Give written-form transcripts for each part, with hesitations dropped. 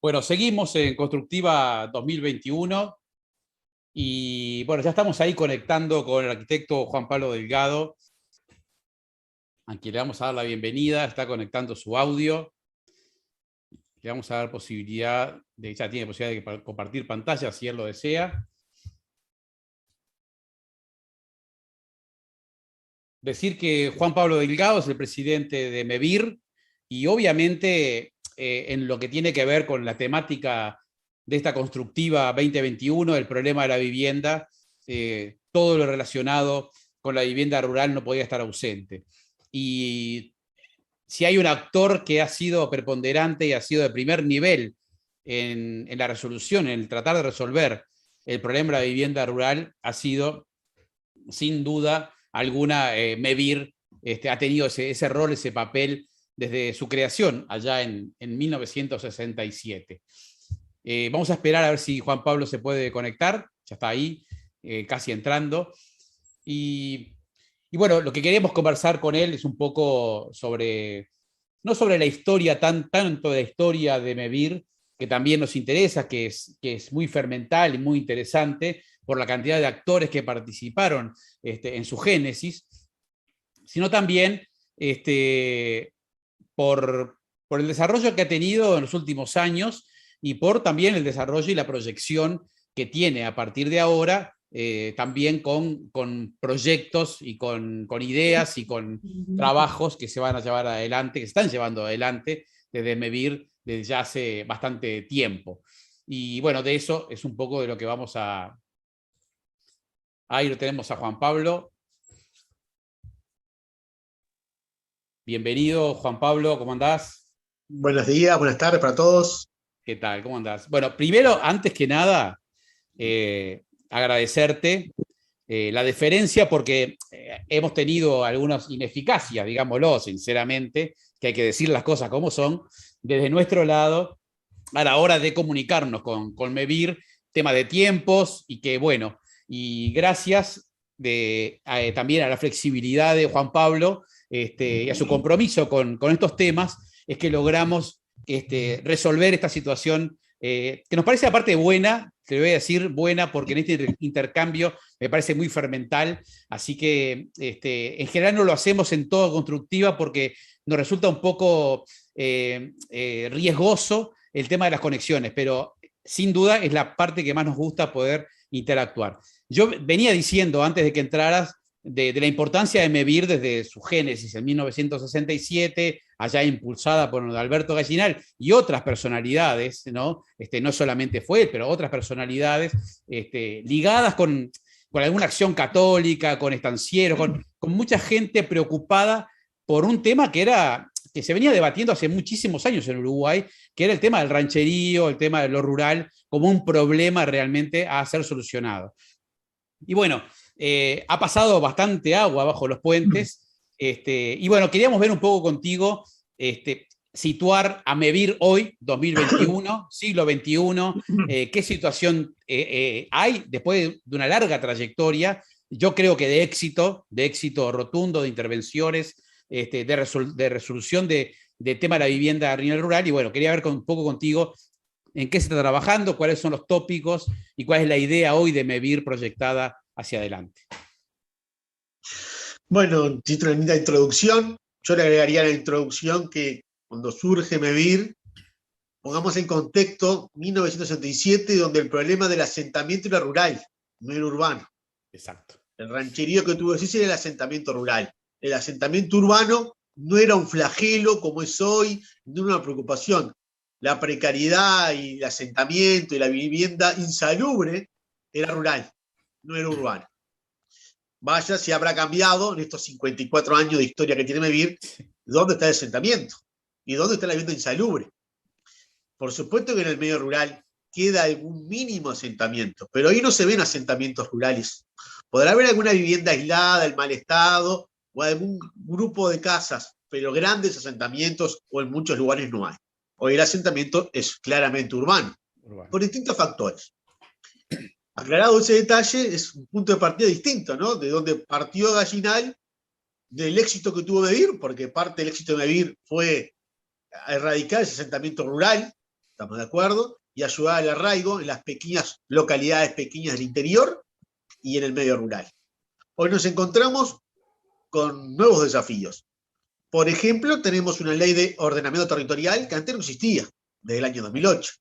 Bueno, seguimos en Constructiva 2021 y bueno, ya estamos ahí conectando con el arquitecto Juan Pablo Delgado, a quien le vamos a dar la bienvenida, está conectando su audio, le vamos a dar posibilidad, ya tiene posibilidad de compartir pantalla si él lo desea. Decir que Juan Pablo Delgado es el presidente de MEBIR y obviamente en lo que tiene que ver con la temática de esta Constructiva 2021, el problema de la vivienda, todo lo relacionado con la vivienda rural no podía estar ausente. Y si hay un actor que ha sido preponderante y ha sido de primer nivel en la resolución, en el tratar de resolver el problema de la vivienda rural, ha sido, sin duda alguna, MEBIR ha tenido ese rol, ese papel desde su creación allá en 1967. Vamos a esperar a ver si Juan Pablo se puede conectar, ya está ahí, casi entrando. Y bueno, lo que queremos conversar con él es un poco sobre, no sobre la historia, tanto de la historia de MEBIR, que también nos interesa, que es muy fermental y muy interesante por la cantidad de actores que participaron en su génesis, sino también por el desarrollo que ha tenido en los últimos años y por también el desarrollo y la proyección que tiene a partir de ahora, también con proyectos y con ideas y con trabajos que se van a llevar adelante, que se están llevando adelante desde MEBIR desde ya hace bastante tiempo. Y bueno, de eso es un poco de lo que vamos a... Ahí lo tenemos a Juan Pablo. Bienvenido, Juan Pablo, ¿cómo andás? Buenos días, buenas tardes para todos. ¿Qué tal? ¿Cómo andás? Bueno, primero, antes que nada, agradecerte la deferencia porque hemos tenido algunas ineficacias, digámoslo sinceramente, que hay que decir las cosas como son, desde nuestro lado, a la hora de comunicarnos con MEBIR, tema de tiempos y que, bueno, y gracias también a la flexibilidad de Juan Pablo y a su compromiso con estos temas, es que logramos resolver esta situación que nos parece aparte buena, te voy a decir buena porque en este intercambio me parece muy fermental, así que en general no lo hacemos en todo Constructiva porque nos resulta un poco riesgoso el tema de las conexiones, pero sin duda es la parte que más nos gusta poder interactuar. Yo venía diciendo antes de que entraras de la importancia de MEBIR desde su génesis en 1967, allá impulsada por Alberto Gallinal y otras personalidades, ¿no? No solamente fue él, pero otras personalidades ligadas con alguna acción católica, con estancieros, con mucha gente preocupada por un tema que se venía debatiendo hace muchísimos años en Uruguay, que era el tema del rancherío, el tema de lo rural, como un problema realmente a ser solucionado. Y bueno, ha pasado bastante agua bajo los puentes, y bueno, queríamos ver un poco contigo, situar a MEBIR hoy, 2021, siglo XXI, qué situación hay después de una larga trayectoria, yo creo que de éxito rotundo, de intervenciones, de resolución de tema de la vivienda a nivel rural, y bueno, quería ver un poco contigo en qué se está trabajando, cuáles son los tópicos y cuál es la idea hoy de MEBIR proyectada hacia adelante. Bueno, título de linda introducción. Yo le agregaría a la introducción que cuando surge MEBIR, pongamos en contexto 1967, donde el problema del asentamiento era rural, no era urbano. Exacto. El rancherío que tuvo que decir era el asentamiento rural. El asentamiento urbano no era un flagelo como es hoy, no era una preocupación. La precariedad y el asentamiento y la vivienda insalubre era rural, no era urbano. Vaya si habrá cambiado en estos 54 años de historia que tiene MEBIR, dónde está el asentamiento y dónde está la vivienda insalubre. Por supuesto que en el medio rural queda algún mínimo asentamiento, pero ahí no se ven asentamientos rurales. Podrá haber alguna vivienda aislada, en mal estado, o algún grupo de casas, pero grandes asentamientos o en muchos lugares no hay. Hoy el asentamiento es claramente urbano, por distintos factores. Aclarado ese detalle, es un punto de partida distinto, ¿no? De donde partió Gallinal, del éxito que tuvo MEBIR, porque parte del éxito de MEBIR fue erradicar ese asentamiento rural, estamos de acuerdo, y ayudar al arraigo en las pequeñas localidades pequeñas del interior y en el medio rural. Hoy nos encontramos con nuevos desafíos. Por ejemplo, tenemos una ley de ordenamiento territorial que antes no existía, desde el año 2008,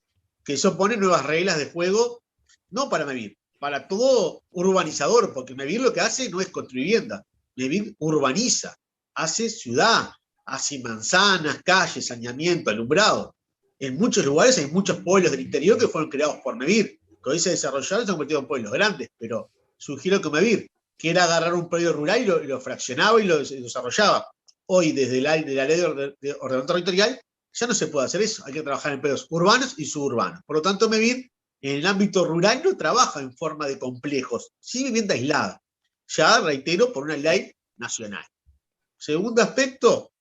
que eso pone nuevas reglas de juego, no para Mevir, para todo urbanizador, porque Mevir lo que hace no es construir vivienda, Mevir urbaniza, hace ciudad, hace manzanas, calles, saneamiento, alumbrado. En muchos lugares hay muchos pueblos del interior que fueron creados por Mevir, que hoy se desarrollaron y se han convertido en pueblos grandes, pero surgieron con Mevir, que era agarrar un predio rural y lo fraccionaba y lo desarrollaba. Hoy, desde la ley de ordenamiento territorial, ya no se puede hacer eso. Hay que trabajar en predios urbanos y suburbanos. Por lo tanto, Mevir, en el ámbito rural, no trabaja en forma de complejos, sí vivienda aislada. Ya, reitero, por una ley nacional. Segundo aspecto,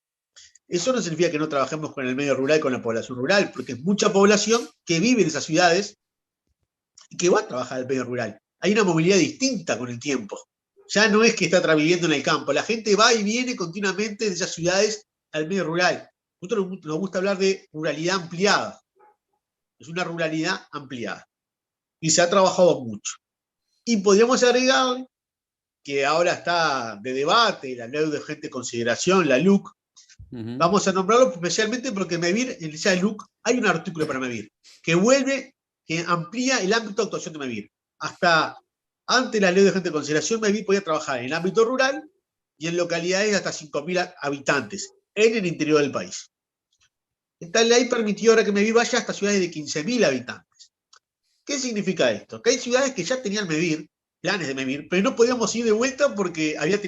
eso no significa que no trabajemos con el medio rural y con la población rural, porque es mucha población que vive en esas ciudades y que va a trabajar en el medio rural. Hay una movilidad distinta con el tiempo. Ya no es que está viviendo en el campo, la gente va y viene continuamente de esas ciudades al medio rural. Nosotros nos gusta hablar de ruralidad ampliada. Es una ruralidad ampliada. Y se ha trabajado mucho. Y podríamos agregar que ahora está de debate la ley de urgente consideración, la LUC. Vamos a nombrarlo especialmente porque Mevir, en esa LUC, hay un artículo para Mevir que amplía el ámbito de actuación de Mevir. Hasta antes de la ley de urgente consideración, Mevir podía trabajar en el ámbito rural y en localidades de hasta 5.000 habitantes en el interior del país. Esta ley permitió ahora que Mevir vaya hasta ciudades de 15.000 habitantes. ¿Qué significa esto? Que hay ciudades que ya tenían Mevir, planes de Mevir, pero no podíamos ir de vuelta porque había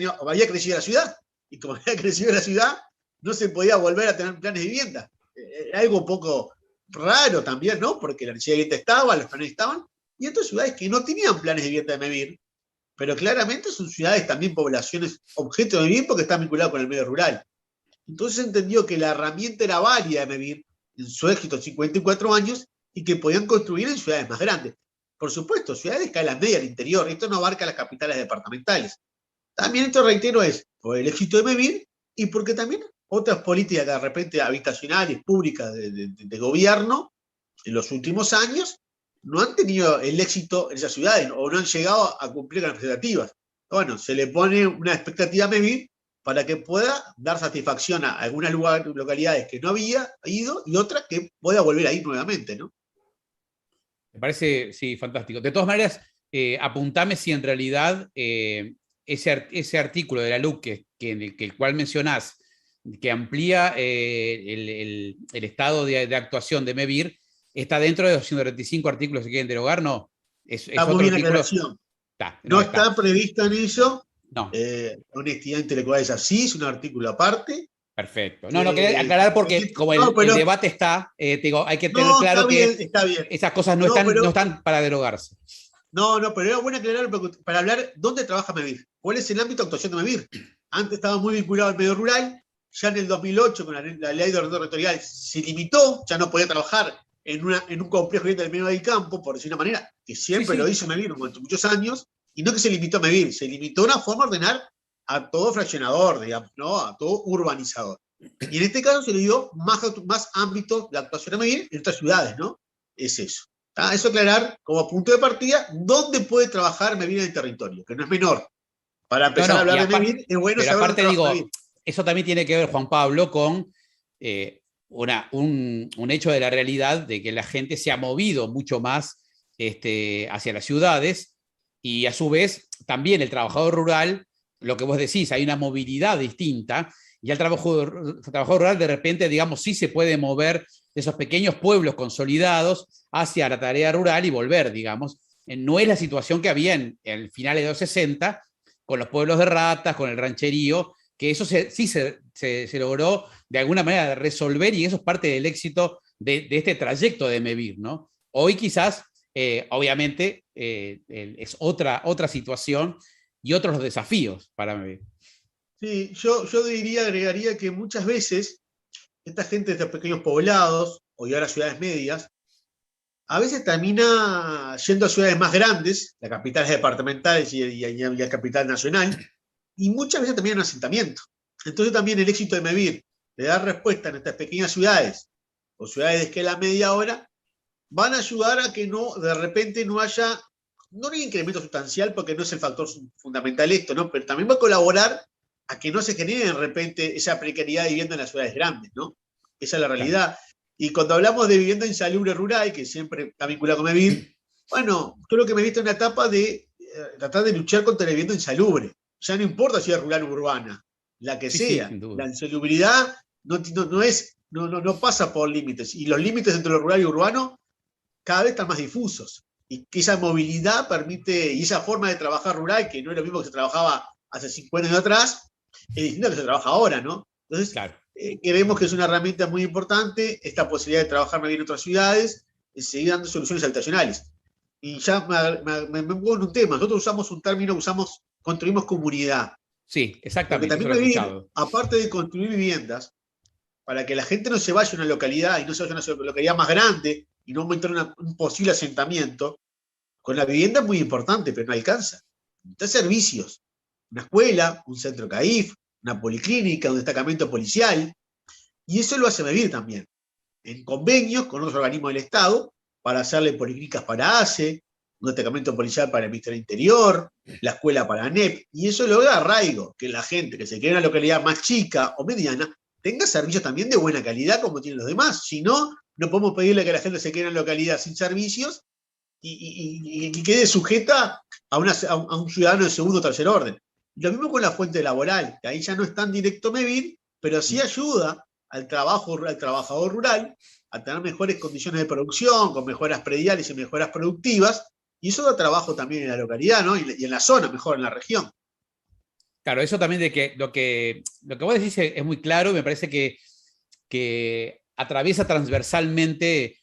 crecido la ciudad. Y como había crecido la ciudad, no se podía volver a tener planes de vivienda. Era algo un poco raro también, ¿no? Porque la necesidad de vivienda estaba, los planes estaban, y otras ciudades que no tenían planes de vivienda de Mevir, pero claramente son ciudades también, poblaciones objeto de Mevir porque están vinculadas con el medio rural. Entonces entendió que la herramienta era válida de Mevir en su éxito en 54 años y que podían construir en ciudades más grandes. Por supuesto, ciudades de escala media al interior, esto no abarca las capitales departamentales. También esto, reitero, es por el éxito de Mevir y porque también otras políticas de repente habitacionales, públicas de gobierno, en los últimos años, no han tenido el éxito en esas ciudades o no han llegado a cumplir con las expectativas. Bueno, se le pone una expectativa a Mevir para que pueda dar satisfacción a algunas localidades que no había ido y otras que pueda volver a ir nuevamente, ¿no? Me parece, sí, fantástico. De todas maneras, apuntame si en realidad ese artículo de la LUC el cual mencionás, que amplía el estado de actuación de Mevir, está dentro de los 135 artículos que quieren derogar, ¿no? Está muy bien la aclaración. No está previsto en eso. No. Honestidad intelectual es así, es un artículo aparte. Perfecto. No, quería aclarar porque como el debate está, digo, hay que tener claro que esas cosas no están para derogarse. No, pero era bueno aclarar para hablar dónde trabaja Mevir, cuál es el ámbito de actuación de Mevir. Antes estaba muy vinculado al medio rural, ya en el 2008 con la ley de ordenamiento territorial se limitó, ya no podía trabajar en un complejo del medio del campo, por decir una manera, que siempre lo hizo Mevir durante muchos años, y no que se limitó a Mevir, se limitó a una forma de ordenar a todo fraccionador, digamos, ¿no? A todo urbanizador. Y en este caso se le dio más ámbito de actuación a Mevir en otras ciudades, ¿no? Es eso. Eso aclarar como punto de partida dónde puede trabajar Mevir en el territorio, que no es menor. Para empezar a hablar de Mevir, es bueno saber aparte digo, eso también tiene que ver, Juan Pablo, con un hecho de la realidad de que la gente se ha movido mucho más hacia las ciudades y a su vez también el trabajador rural, lo que vos decís, hay una movilidad distinta y el trabajador rural de repente, digamos, sí se puede mover de esos pequeños pueblos consolidados hacia la tarea rural y volver, digamos. No es la situación que había en finales de los 60 con los pueblos de ratas, con el rancherío, que eso sí se logró de alguna manera resolver y eso es parte del éxito de este trayecto de Mevir, ¿no? Hoy quizás, obviamente, es otra situación y otros los desafíos para Mevir. Sí, yo agregaría que muchas veces esta gente de estos pequeños poblados, o ahora ciudades medias, a veces termina yendo a ciudades más grandes, las capitales departamentales y la capital nacional, y muchas veces también en asentamiento. Entonces también el éxito de Mevir de dar respuesta en estas pequeñas ciudades, o ciudades de escala media ahora, van a ayudar a que no, de repente no haya, no hay incremento sustancial porque no es el factor fundamental esto, ¿no? Pero también va a colaborar a que no se genere de repente esa precariedad de vivienda en las ciudades grandes, ¿no? Esa es la Claro. realidad. Y cuando hablamos de vivienda insalubre rural, que siempre está vinculado con MEVIR, bueno, creo que me he visto en una etapa de tratar de luchar contra la vivienda insalubre. Ya no importa si es rural o urbana, la que Sí, sí, sea. sin duda. La insalubridad no pasa por límites. Y los límites entre lo rural y urbano cada vez están más difusos. Y que esa movilidad permite, y esa forma de trabajar rural, que no es lo mismo que se trabajaba hace 50 años atrás, es distinto a que se trabaja ahora, ¿no? Entonces, Claro. creemos que es una herramienta muy importante esta posibilidad de trabajar más bien en otras ciudades y seguir dando soluciones habitacionales. Y ya me pongo en un tema. Nosotros usamos un término, construimos comunidad. Sí, Porque exactamente, eso también lo he vivir, escuchado. aparte de construir viviendas, para que la gente no se vaya a una localidad y no se vaya a una localidad más grande y no aumentar un posible asentamiento, con la vivienda es muy importante, pero no alcanza. Necesita servicios, una escuela, un centro CAIF, una policlínica, un destacamento policial, y eso lo hace vivir también, en convenios con otros organismos del Estado, para hacerle policlínicas para ACE, un destacamento policial para el Ministerio del Interior, la escuela para ANEP, y eso logra arraigo, que la gente que se quede en una localidad más chica o mediana tenga servicios también de buena calidad como tienen los demás. Si no, no podemos pedirle que la gente se quede en una localidad sin servicios y quede sujeta a un ciudadano de segundo o tercer orden. Lo mismo con la fuente laboral, que ahí ya no es tan directo MEVIR, pero sí ayuda al trabajador rural a tener mejores condiciones de producción, con mejoras prediales y mejoras productivas, y eso da trabajo también en la localidad, ¿no? Y en la zona, mejor en la región. Claro, eso también de que lo que vos decís es muy claro, me parece que atraviesa transversalmente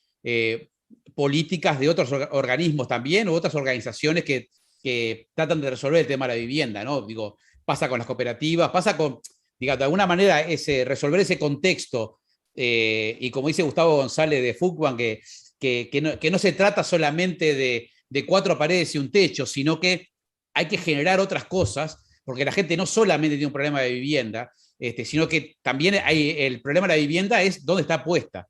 políticas de otros organismos también, u otras organizaciones que tratan de resolver el tema de la vivienda, ¿no? Digo, pasa con las cooperativas, pasa con, digamos, de alguna manera resolver ese contexto, y como dice Gustavo González de Fugban, que no se trata solamente de cuatro paredes y un techo, sino que hay que generar otras cosas, porque la gente no solamente tiene un problema de vivienda, sino que también el problema de la vivienda es dónde está puesta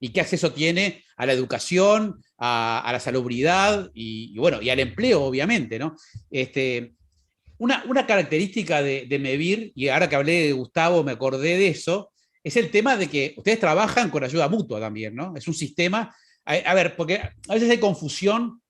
y qué acceso tiene a la educación, a la salubridad y, bueno, y al empleo, obviamente, ¿no? Una característica de MEVIR, y ahora que hablé de Gustavo me acordé de eso, es el tema de que ustedes trabajan con ayuda mutua también, ¿no? Es un sistema, a ver, porque a veces hay confusión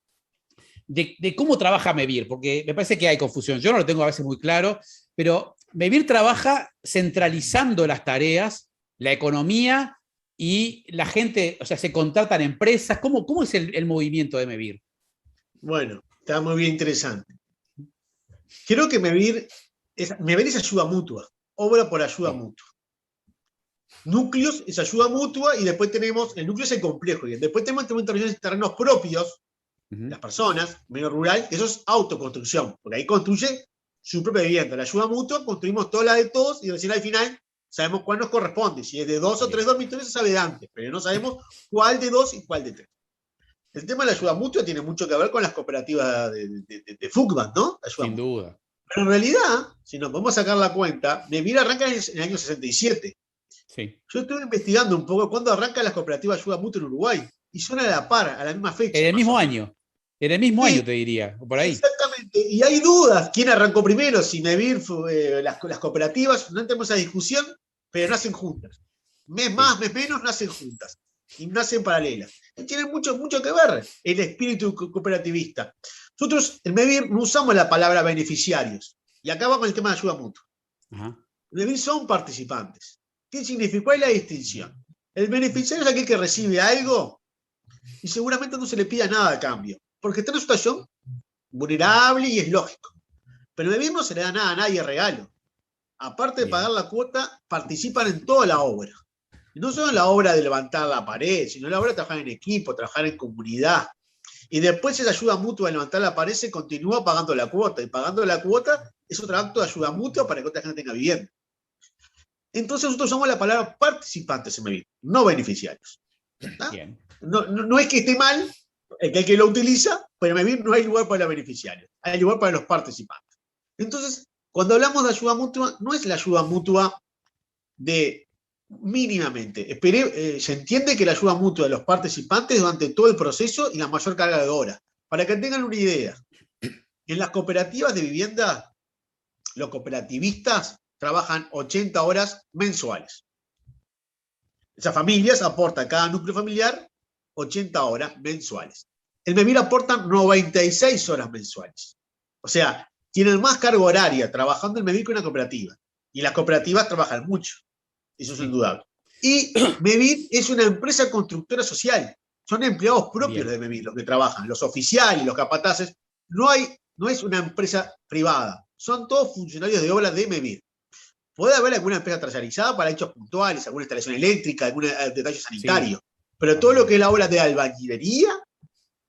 de cómo trabaja MEVIR, porque me parece que hay confusión. Yo no lo tengo a veces muy claro, pero MEVIR trabaja centralizando las tareas, la economía y la gente, o sea, se contratan empresas. ¿Cómo es el movimiento de MEVIR? Bueno, está muy bien interesante. Creo que MEVIR es ayuda mutua, obra por ayuda Sí. mutua. Núcleos es ayuda mutua y después tenemos, el núcleo es el complejo, y después tenemos intervenciones en terrenos propios, las personas, medio rural, que eso es autoconstrucción, porque ahí construye su propia vivienda. La ayuda mutua, construimos toda la de todos y recién al final sabemos cuál nos corresponde. Si es de 2 o 3 Bien. dormitorios se sabe de antes, pero no sabemos cuál de 2 y cuál de 3. El tema de la ayuda mutua tiene mucho que ver con las cooperativas de Fugban, ¿no? La ayuda Sin mutua. duda. Pero en realidad, si nos podemos sacar la cuenta, Memir arranca en el año 67. Sí. Yo estuve investigando un poco cuándo arrancan las cooperativas de ayuda mutua en Uruguay. Y son a la par, a la misma fecha, En el más o mismo menos. año. En el mismo Y año, te diría, o por ahí. exactamente. Y hay dudas. ¿Quién arrancó primero? Si Memir, las cooperativas. No tenemos esa discusión, pero nacen juntas. Mes Sí. más, mes menos, nacen juntas. Y nacen paralelas. Y tienen mucho, mucho que ver el espíritu cooperativista. Nosotros en Memir no usamos la palabra beneficiarios. Y acá vamos con el tema de ayuda mutua. Ajá. Memir son participantes. ¿Qué significa? ¿Cuál es la distinción? El beneficiario es aquel que recibe algo y seguramente no se le pida nada a cambio, porque está en una situación vulnerable y es lógico. Pero en el mismo no se le da nada a nadie regalo. Aparte de pagar Bien. la cuota, participan en toda la obra. Y no solo en la obra de levantar la pared, sino en la obra de trabajar en equipo, trabajar en comunidad. Y después esa ayuda mutua de levantar la pared se continúa pagando la cuota. Y pagando la cuota es otro acto de ayuda mutua para que otra gente tenga vivienda. Entonces nosotros usamos la palabra participantes en MEVIR, no beneficiarios. Bien. No es que esté mal el que lo utiliza, pero en MEVIR no hay lugar para los beneficiarios, hay lugar para los participantes. Entonces, cuando hablamos de ayuda mutua, no es la ayuda mutua de mínimamente. Se entiende que la ayuda mutua de los participantes durante todo el proceso y la mayor carga de horas. Para que tengan una idea, en las cooperativas de vivienda, los cooperativistas trabajan 80 horas mensuales. Esas familias aportan a cada núcleo familiar 80 horas mensuales. El MEVIR aporta 96 horas mensuales. O sea, tienen más carga horaria trabajando el MEVIR que una cooperativa. Y las cooperativas trabajan mucho. Eso es indudable. Y MEVIR es una empresa constructora social. Son empleados propios de MEVIR los que trabajan, los oficiales, los capataces. No es una empresa privada. Son todos funcionarios de obra de MEVIR. Puede haber alguna empresa terciarizada para hechos puntuales, alguna instalación eléctrica, algún detalle sanitario. Sí. Pero todo lo que es la obra de albañilería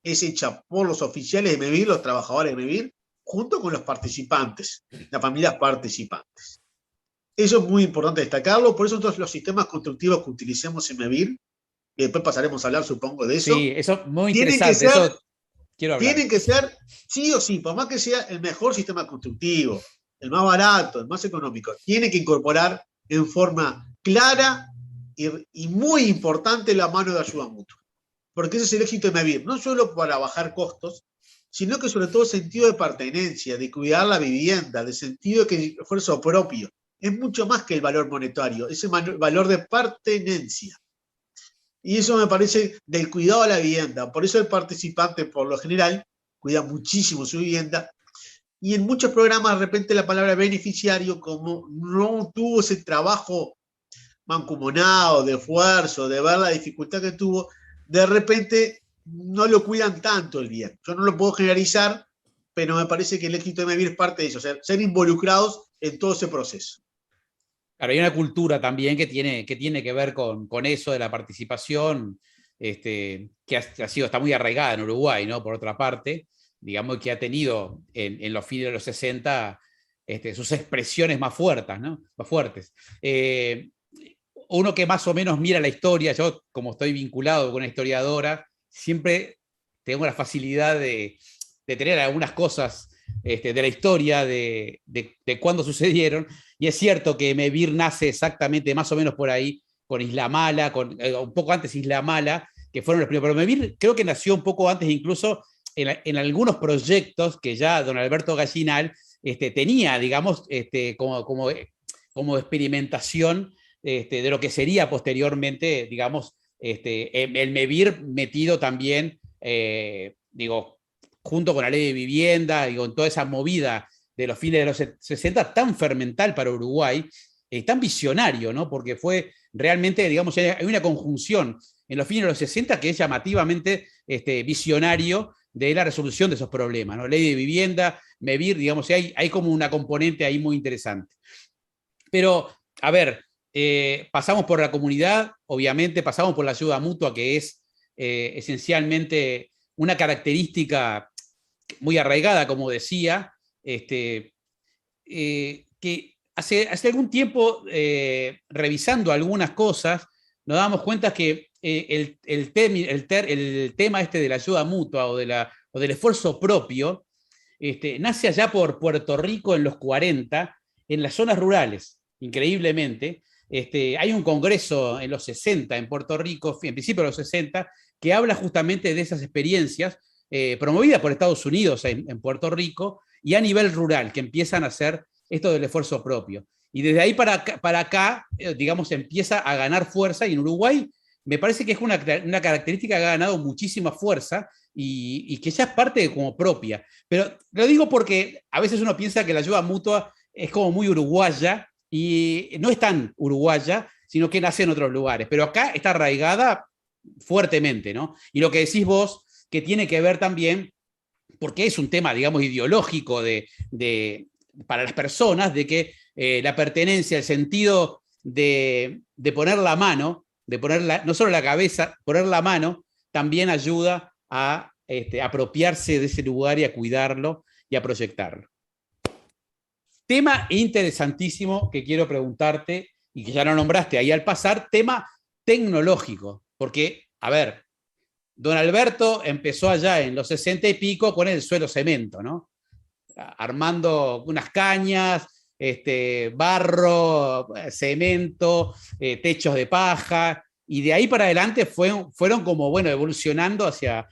es hecha por los oficiales de MEVIR, los trabajadores de MEVIR, junto con los participantes, las familias participantes. Eso es muy importante destacarlo, por eso todos los sistemas constructivos que utilicemos en MEVIR, y después pasaremos a hablar, supongo, de eso. Sí, eso es muy interesante. Eso quiero hablar. Tienen que ser, sí o sí, por más que sea el mejor sistema constructivo, el más barato, el más económico, tiene que incorporar en forma clara y muy importante la mano de ayuda mutua. Porque ese es el éxito de MEVIR, no solo para bajar costos, sino que sobre todo el sentido de pertenencia, de cuidar la vivienda, de sentido de que esfuerzo propio. Es mucho más que el valor monetario, ese valor de pertenencia. Y eso me parece del cuidado a la vivienda. Por eso el participante, por lo general, cuida muchísimo su vivienda. Y en muchos programas, de repente, la palabra beneficiario, como no tuvo ese trabajo mancomunado, de esfuerzo, de ver la dificultad que tuvo, de repente no lo cuidan tanto el bien. Yo no lo puedo generalizar, pero me parece que el éxito de MEVIR es parte de eso, o sea, ser involucrados en todo ese proceso. Claro, hay una cultura también que tiene que ver con eso de la participación, que está muy arraigada en Uruguay, ¿no? Por otra parte, digamos que ha tenido en los fines de los 60 sus expresiones más fuertes, ¿no? Más fuertes. Uno que más o menos mira la historia, yo como estoy vinculado con una historiadora, siempre tengo la facilidad de tener algunas cosas de la historia, de cuándo sucedieron, y es cierto que MEVIR nace exactamente más o menos por ahí, con Isla Mala, un poco antes Isla Mala, que fueron los primeros, pero MEVIR creo que nació un poco antes, incluso en algunos proyectos que ya don Alberto Gallinal tenía, digamos, como experimentación de lo que sería posteriormente, digamos, el MEVIR metido también, junto con la ley de vivienda y con toda esa movida de los fines de los 60, tan fermental para Uruguay, tan visionario, ¿no? Porque fue realmente, digamos, hay una conjunción en los fines de los 60 que es llamativamente visionario de la resolución de esos problemas, ¿no? Ley de vivienda, MEVIR, digamos, hay como una componente ahí muy interesante. Pero, a ver, pasamos por la comunidad, obviamente, pasamos por la ayuda mutua, que es esencialmente una característica muy arraigada, como decía, que hace algún tiempo, revisando algunas cosas, nos damos cuenta que el tema de la ayuda mutua o del esfuerzo propio nace allá por Puerto Rico en los 40, en las zonas rurales, increíblemente. Hay un congreso en los 60 en Puerto Rico, en principio de los 60, que habla justamente de esas experiencias promovidas por Estados Unidos en Puerto Rico y a nivel rural, que empiezan a hacer esto del esfuerzo propio. Y desde ahí para acá, digamos, empieza a ganar fuerza, y en Uruguay me parece que es una característica que ha ganado muchísima fuerza y que ya es parte como propia. Pero lo digo porque a veces uno piensa que la ayuda mutua es como muy uruguaya, y no es tan uruguaya, sino que nace en otros lugares. Pero acá está arraigada fuertemente, ¿no? Y lo que decís vos, que tiene que ver también, porque es un tema, digamos, ideológico para las personas, de que la pertenencia, el sentido de poner la mano, no solo la cabeza, poner la mano, también ayuda a apropiarse de ese lugar y a cuidarlo y a proyectarlo. Tema interesantísimo que quiero preguntarte, y que ya lo nombraste ahí al pasar, tema tecnológico, porque, a ver, don Alberto empezó allá en los 60 y pico con el suelo cemento, ¿no? Armando unas cañas, barro, cemento, techos de paja, y de ahí para adelante fueron como, bueno, evolucionando hacia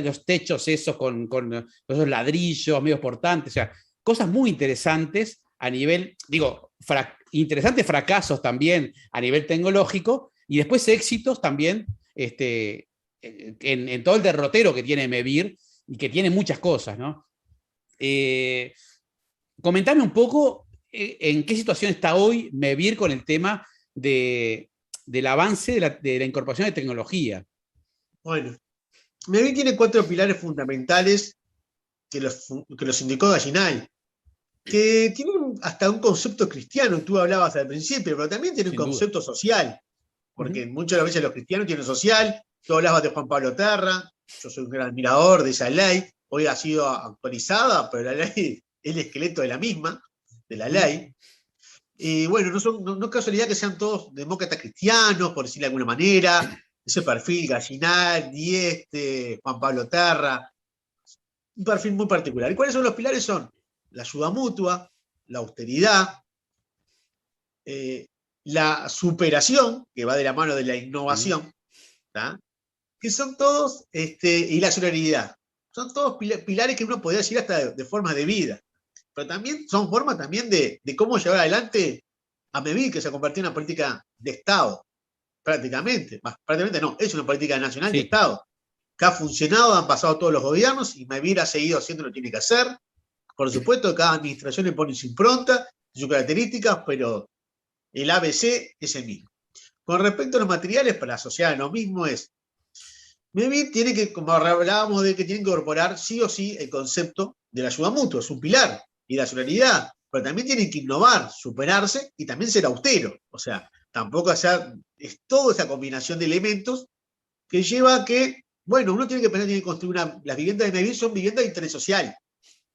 los techos esos con esos ladrillos medio portantes, o sea, cosas muy interesantes a nivel, digo, interesantes fracasos también a nivel tecnológico, y después éxitos también en todo el derrotero que tiene Mebir, y que tiene muchas cosas, ¿no? Comentame un poco en qué situación está hoy Mebir con el tema del avance de la incorporación de tecnología. Bueno, Mebir tiene 4 pilares fundamentales que los indicó Gallinal, que tienen hasta un concepto cristiano, tú hablabas al principio, pero también tiene un concepto social, porque muchas veces los cristianos tienen social. Tú hablabas de Juan Pablo Terra, yo soy un gran admirador de esa ley, hoy ha sido actualizada, pero la ley es el esqueleto de la misma, de la ley. Y bueno, no es casualidad que sean todos demócratas cristianos, por decirlo de alguna manera, ese perfil, Gallinal, Dieste, Juan Pablo Terra, un perfil muy particular. ¿Y cuáles son los pilares? Son la ayuda mutua, la austeridad, la superación, que va de la mano de la innovación, ¿tá? Que son todos, y la solidaridad. Son todos pilares que uno podría decir hasta de formas de vida, pero también son formas también de cómo llevar adelante a Mebir, que se convirtió en una política de Estado, prácticamente. Prácticamente no, es una política nacional de Estado, que ha funcionado, han pasado todos los gobiernos, y Mebir ha seguido haciendo lo que tiene que hacer. Por supuesto, cada administración le pone su impronta, sus características, pero el ABC es el mismo. Con respecto a los materiales, para asociar lo mismo es, Mebir tiene que, como hablábamos de que tiene que incorporar sí o sí el concepto de la ayuda mutua, es un pilar, y la solidaridad, pero también tiene que innovar, superarse y también ser austero. O sea, tampoco hacer, es toda esa combinación de elementos que lleva a que, bueno, uno tiene que pensar, tiene que construir las viviendas de Mebir son viviendas de interés social,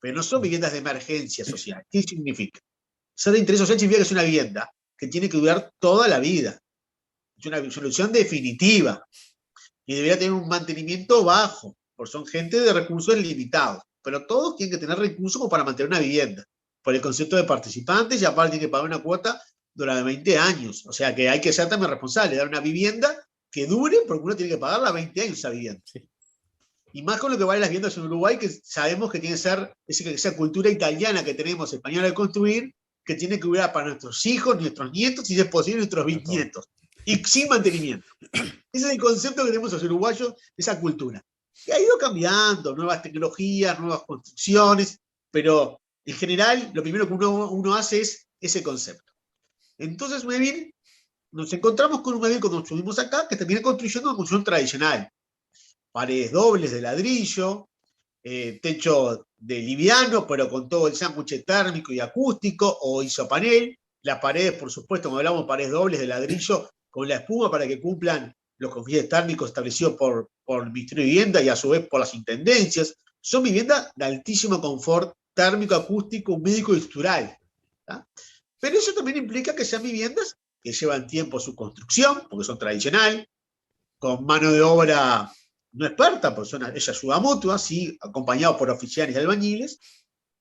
pero no son viviendas de emergencia social. ¿Qué significa? Ser de interés social significa que es una vivienda que tiene que durar toda la vida. Es una solución definitiva. Y debería tener un mantenimiento bajo, porque son gente de recursos limitados. Pero todos tienen que tener recursos como para mantener una vivienda, por el concepto de participantes, y aparte tienen que pagar una cuota durante 20 años. O sea que hay que ser también responsable, dar una vivienda que dure, porque uno tiene que pagarla 20 años esa vivienda. Sí. Y más con lo que valen las viviendas en Uruguay, que sabemos que tiene que ser esa cultura italiana que tenemos, española de construir, que tiene que durar para nuestros hijos, nuestros nietos y, si es posible, nuestros bisnietos. Y sin mantenimiento. Ese es el concepto que tenemos los uruguayos, esa cultura. Que ha ido cambiando, nuevas tecnologías, nuevas construcciones, pero en general lo primero que uno hace es ese concepto. Entonces, Mebir, nos encontramos con un Mebir cuando estuvimos acá, que termina construyendo una construcción tradicional. Paredes dobles de ladrillo, techo de liviano, pero con todo el sándwich térmico y acústico, o isopanel. Las paredes, por supuesto, como hablamos, paredes dobles de ladrillo, con la espuma para que cumplan los coeficientes térmicos establecidos por el Ministerio de Vivienda y a su vez por las intendencias. Son viviendas de altísimo confort térmico, acústico, médico y estructural. ¿Tá? Pero eso también implica que sean viviendas que llevan tiempo su construcción, porque son tradicionales, con mano de obra no experta, porque ella ayuda mutua, sí, acompañados por oficiales y albañiles,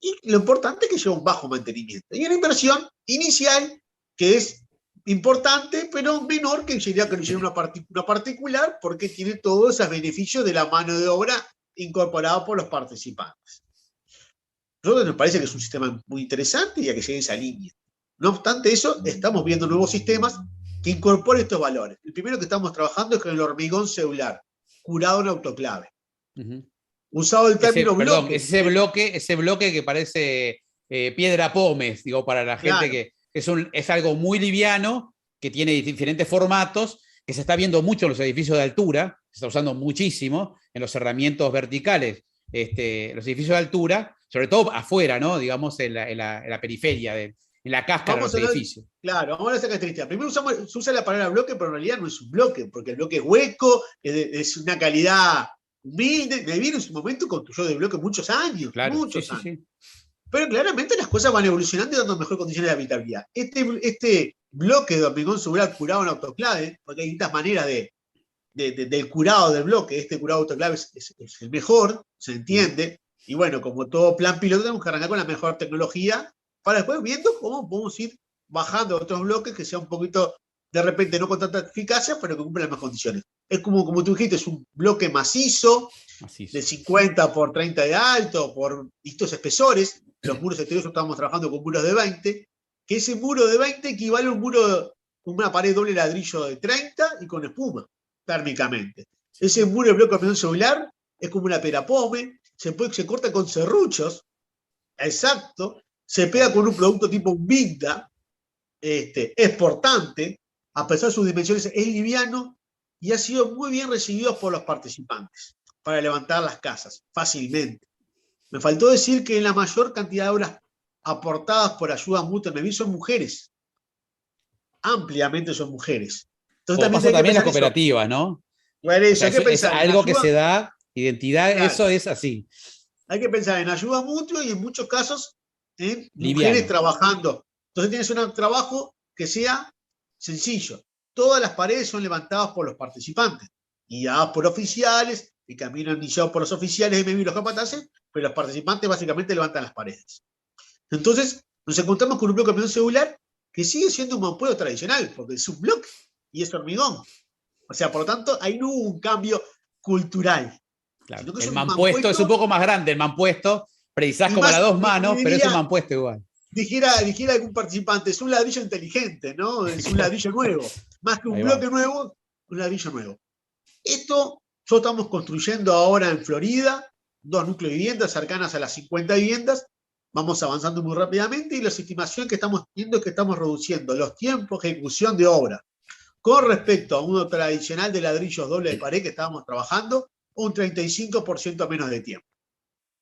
y lo importante es que lleva un bajo mantenimiento. Y una inversión inicial que es importante, pero menor que sería que lo hiciera una particular, porque tiene todos esos beneficios de la mano de obra incorporada por los participantes. A nosotros nos parece que es un sistema muy interesante y hay que seguir esa línea. No obstante eso, estamos viendo nuevos sistemas que incorporen estos valores. El primero que estamos trabajando es con el hormigón celular, curado en autoclave. Usado el término bloque. Ese bloque que parece piedra pómez, digo, para la gente, que es algo muy liviano, que tiene diferentes formatos, que se está viendo mucho en los edificios de altura, se está usando muchísimo en los cerramientos verticales, los edificios de altura, sobre todo afuera, ¿no? Digamos, en la periferia, en la cáscara de los edificios. Claro, vamos a ver esa característica. Primero se usa la palabra bloque, pero en realidad no es un bloque, porque el bloque es hueco, es una calidad humilde. Mebir en su momento construyó de bloque muchos años, claro, muchos años. Sí. Pero claramente las cosas van evolucionando y dando mejores condiciones de habitabilidad. Este bloque de hormigón celular curado en autoclave, porque hay distintas maneras del curado del bloque, este curado autoclave es el mejor, se entiende, y bueno, como todo plan piloto tenemos que arrancar con la mejor tecnología para después viendo cómo podemos ir bajando a otros bloques que sea un poquito, de repente no con tanta eficacia, pero que cumplan las mismas condiciones. Es como tú dijiste, es un bloque macizo, de 50 por 30 de alto, por distintos espesores. Los muros exteriores estamos trabajando con muros de 20, que ese muro de 20 equivale a un muro, una pared doble ladrillo de 30 y con espuma, térmicamente. Ese muro de bloque de presión celular es como una perapome, se corta con serruchos, exacto, se pega con un producto tipo un Vinda, es portante, a pesar de sus dimensiones, es liviano y ha sido muy bien recibido por los participantes para levantar las casas fácilmente. Me faltó decir que la mayor cantidad de obras aportadas por Ayuda Mutua en son mujeres, ampliamente son mujeres. Entonces, como pasa también en las cooperativas, eso, ¿no? Bueno, eso, hay que pensar es algo que se da, identidad, claro, eso es así. Hay que pensar en Ayuda Mutua y en muchos casos en mujeres trabajando. Entonces tienes un trabajo que sea sencillo. Todas las paredes son levantadas por los participantes, guiadas por oficiales, y caminan iniciados por los oficiales de los capataces, pero los participantes básicamente levantan las paredes. Entonces nos encontramos con un bloque de presión celular que sigue siendo un mampuesto tradicional, porque es un bloque y es hormigón. O sea, por lo tanto, ahí no hubo un cambio cultural. Claro. El mampuesto es un poco más grande, el mampuesto, precisás como las dos manos, pero es un mampuesto igual. Dijera algún participante, es un ladrillo inteligente, ¿no? Es un ladrillo nuevo. Más que un bloque nuevo, un ladrillo nuevo. Esto estamos construyendo ahora en Florida, 2 núcleos de viviendas cercanas a las 50 viviendas. Vamos avanzando muy rápidamente y la estimación que estamos teniendo es que estamos reduciendo los tiempos de ejecución de obra con respecto a uno tradicional de ladrillos doble de pared que estábamos trabajando, un 35% menos de tiempo.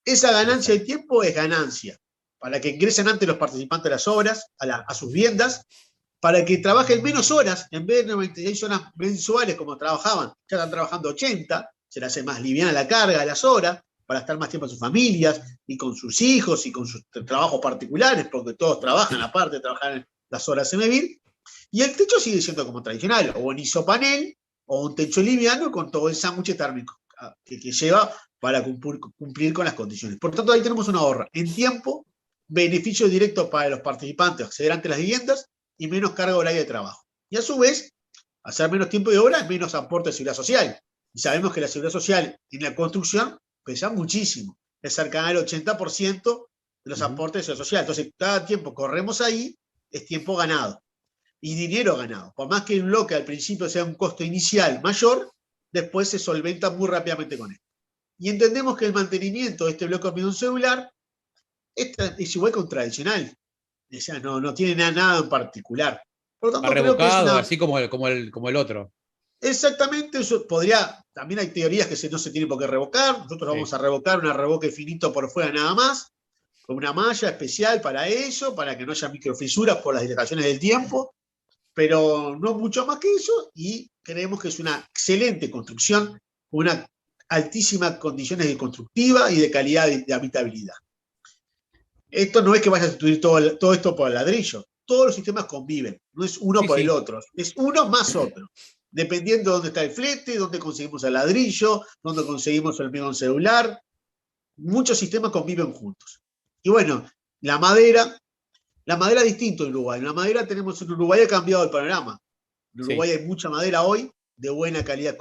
Esa ganancia de tiempo es ganancia para que ingresen antes los participantes a las obras, a sus viviendas, para que trabajen menos horas, en vez de 96 horas mensuales como trabajaban, ya están trabajando 80, se les hace más liviana la carga de las horas, para estar más tiempo con sus familias, y con sus hijos, y con sus trabajos particulares, porque todos trabajan, aparte de trabajar en las horas en MEVIR, y el techo sigue siendo como tradicional, o en isopanel, o un techo liviano con todo el sándwich térmico que lleva para cumplir con las condiciones. Por lo tanto, ahí tenemos una ahorro en tiempo, beneficio directo para los participantes acceder ante las viviendas y menos carga horaria de trabajo. Y a su vez, hacer menos tiempo de obra es menos aporte de seguridad social. Y sabemos que la seguridad social en la construcción pesa muchísimo. Es cercana al 80% de los aportes de seguridad social. Entonces, cada tiempo corremos ahí, es tiempo ganado. Y dinero ganado. Por más que un bloque al principio sea un costo inicial mayor, después se solventa muy rápidamente con él. Y entendemos que el mantenimiento de este bloque de hormigón celular es igual que un tradicional. O sea, no tiene nada en particular. Por lo tanto, revocado, creo que es así como el otro. Exactamente, eso podría, también hay teorías que no se tiene por qué revocar. Nosotros vamos a revocar un revoque finito por fuera nada más, con una malla especial para eso, para que no haya microfisuras por las dilataciones del tiempo, pero no mucho más que eso, y creemos que es una excelente construcción, con una altísimas condiciones de constructiva y de calidad de habitabilidad. Esto no es que vaya a sustituir todo esto por el ladrillo. Todos los sistemas conviven, no es uno por el otro, es uno más otro. Dependiendo de dónde está el flete, dónde conseguimos el ladrillo, dónde conseguimos el hormigón celular, muchos sistemas conviven juntos. Y bueno, la madera es distinto en Uruguay. La madera en Uruguay ha cambiado el panorama. En Uruguay hay mucha madera hoy, de buena calidad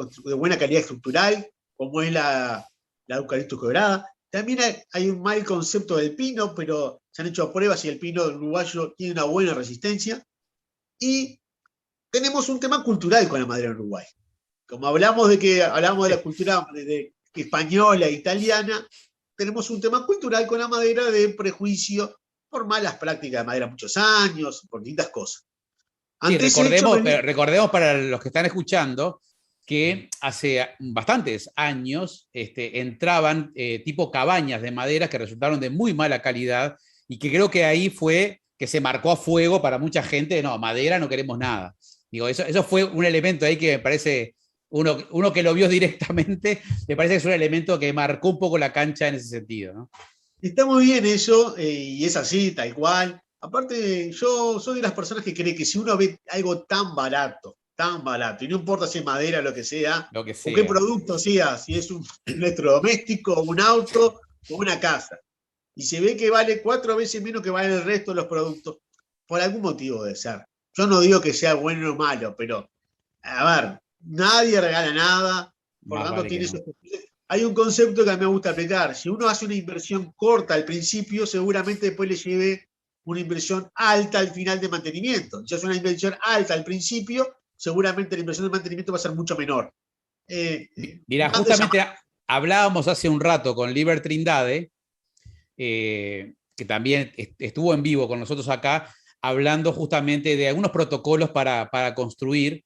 estructural, como es la eucaliptus quebrada. También hay un mal concepto del pino, pero se han hecho pruebas y el pino uruguayo tiene una buena resistencia. Y tenemos un tema cultural con la madera en Uruguay. Como hablamos de la cultura española e italiana, tenemos un tema cultural con la madera de prejuicio por malas prácticas de madera muchos años, por distintas cosas. Sí, recordemos para los que están escuchando que hace bastantes años entraban tipo cabañas de madera que resultaron de muy mala calidad y que creo que ahí fue que se marcó a fuego para mucha gente, no, madera no queremos nada. Digo, eso fue un elemento ahí que me parece, uno que lo vio directamente, me parece que es un elemento que marcó un poco la cancha en ese sentido, ¿no? Está muy bien eso, y es así, tal cual. Aparte, yo soy de las personas que cree que si uno ve algo tan barato, y no importa si es madera o lo que sea, o qué producto sea, si es un electrodoméstico, un auto o una casa, y se ve que vale 4 veces menos que vale el resto de los productos, por algún motivo debe ser. Yo no digo que sea bueno o malo, pero, a ver, nadie regala nada, por lo Más tanto vale que tiene no. esos... Hay un concepto que a mí me gusta aplicar. Si uno hace una inversión corta al principio, seguramente después le lleve una inversión alta al final de mantenimiento. Si hace una inversión alta al principio, seguramente la inversión de mantenimiento va a ser mucho menor. Mira, Van de esa justamente hablábamos hace un rato con Liber Trindade, que también estuvo en vivo con nosotros acá, hablando justamente de algunos protocolos para construir,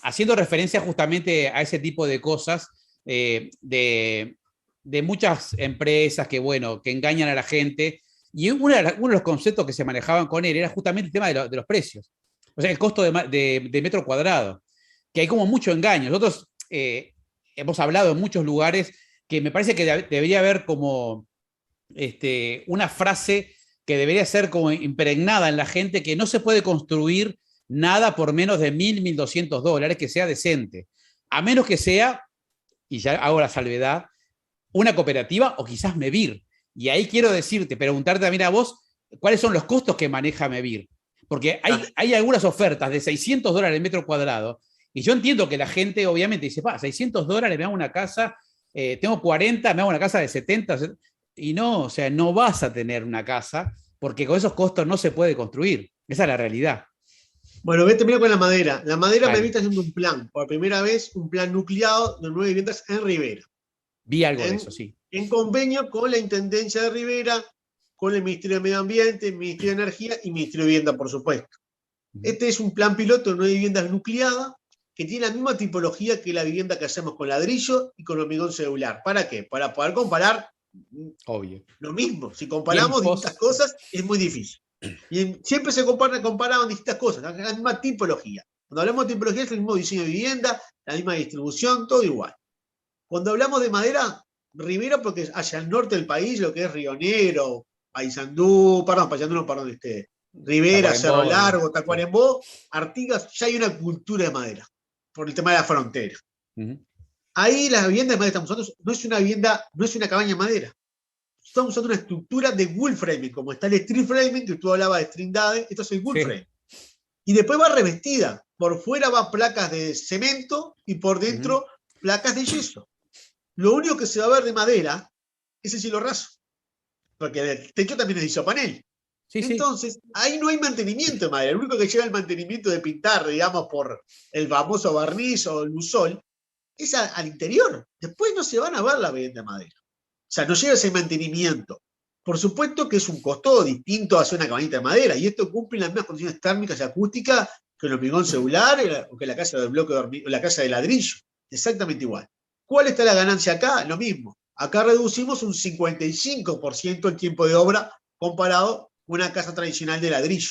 haciendo referencia justamente a ese tipo de cosas, de muchas empresas que, bueno, que engañan a la gente. Y uno de los conceptos que se manejaban con él era justamente el tema de los precios. O sea, el costo de metro cuadrado, que hay como mucho engaño. Nosotros hemos hablado en muchos lugares que me parece que debería haber como una frase que debería ser como impregnada en la gente, que no se puede construir nada por menos de $1.200 que sea decente, a menos que sea, y ya hago la salvedad, una cooperativa o quizás Mevir. Y ahí quiero decirte, preguntarte también a vos, ¿cuáles son los costos que maneja Mevir? Porque hay algunas ofertas de $600 el metro cuadrado, y yo entiendo que la gente obviamente dice, $600 me hago una casa, tengo 40, me hago una casa de 70, y no, o sea, no vas a tener una casa, porque con esos costos no se puede construir. Esa es la realidad. Bueno, vete primero con la madera. La madera me Dale, está haciendo un plan, por primera vez, un plan nucleado de 9 viviendas en Rivera, vi algo de en, eso, sí. en convenio con la Intendencia de Rivera, con el Ministerio de Medio Ambiente, el Ministerio de Energía y el Ministerio de Vivienda, por supuesto. Este es un plan piloto de 9 viviendas nucleadas que tiene la misma tipología que la vivienda que hacemos con ladrillo y con hormigón celular. ¿Para qué? Para poder comparar Obvio. lo mismo. Si comparamos distintas Tiempos. cosas, es muy difícil. Y siempre se comparaban distintas cosas, la misma tipología. Cuando hablamos de tipología es el mismo diseño de vivienda, la misma distribución, todo igual. Cuando hablamos de madera, Rivera, porque hacia el norte del país, lo que es Río Negro, Paysandú, Rivera, Cerro Tacuarembó, Largo, sí. Tacuarembó, Artigas, ya hay una cultura de madera, por el tema de la frontera. Uh-huh. Ahí la vivienda de madera que estamos usando no es una vivienda, no es una cabaña de madera. Estamos usando una estructura de wood framing, como está el street framing, que tú hablabas de Trindade, esto es el wood Sí. framing. Y después va revestida. Por fuera va placas de cemento y por dentro placas de yeso. Lo único que se va a ver de madera es el cielo raso, porque el techo también es de isopanel. Sí, sí. Entonces, ahí no hay mantenimiento de madera. Lo único que lleva el mantenimiento de pintar, digamos, por el famoso barniz o el luzol, es al interior. Después no se van a ver la vivienda de madera. O sea, no lleva ese mantenimiento. Por supuesto que es un costo distinto a hacer una cabañita de madera, y esto cumple las mismas condiciones térmicas y acústicas que el hormigón celular o que la casa de bloque de hormigón, la casa de ladrillo. Exactamente igual. ¿Cuál está la ganancia acá? Lo mismo. Acá reducimos un 55% el tiempo de obra comparado con una casa tradicional de ladrillo.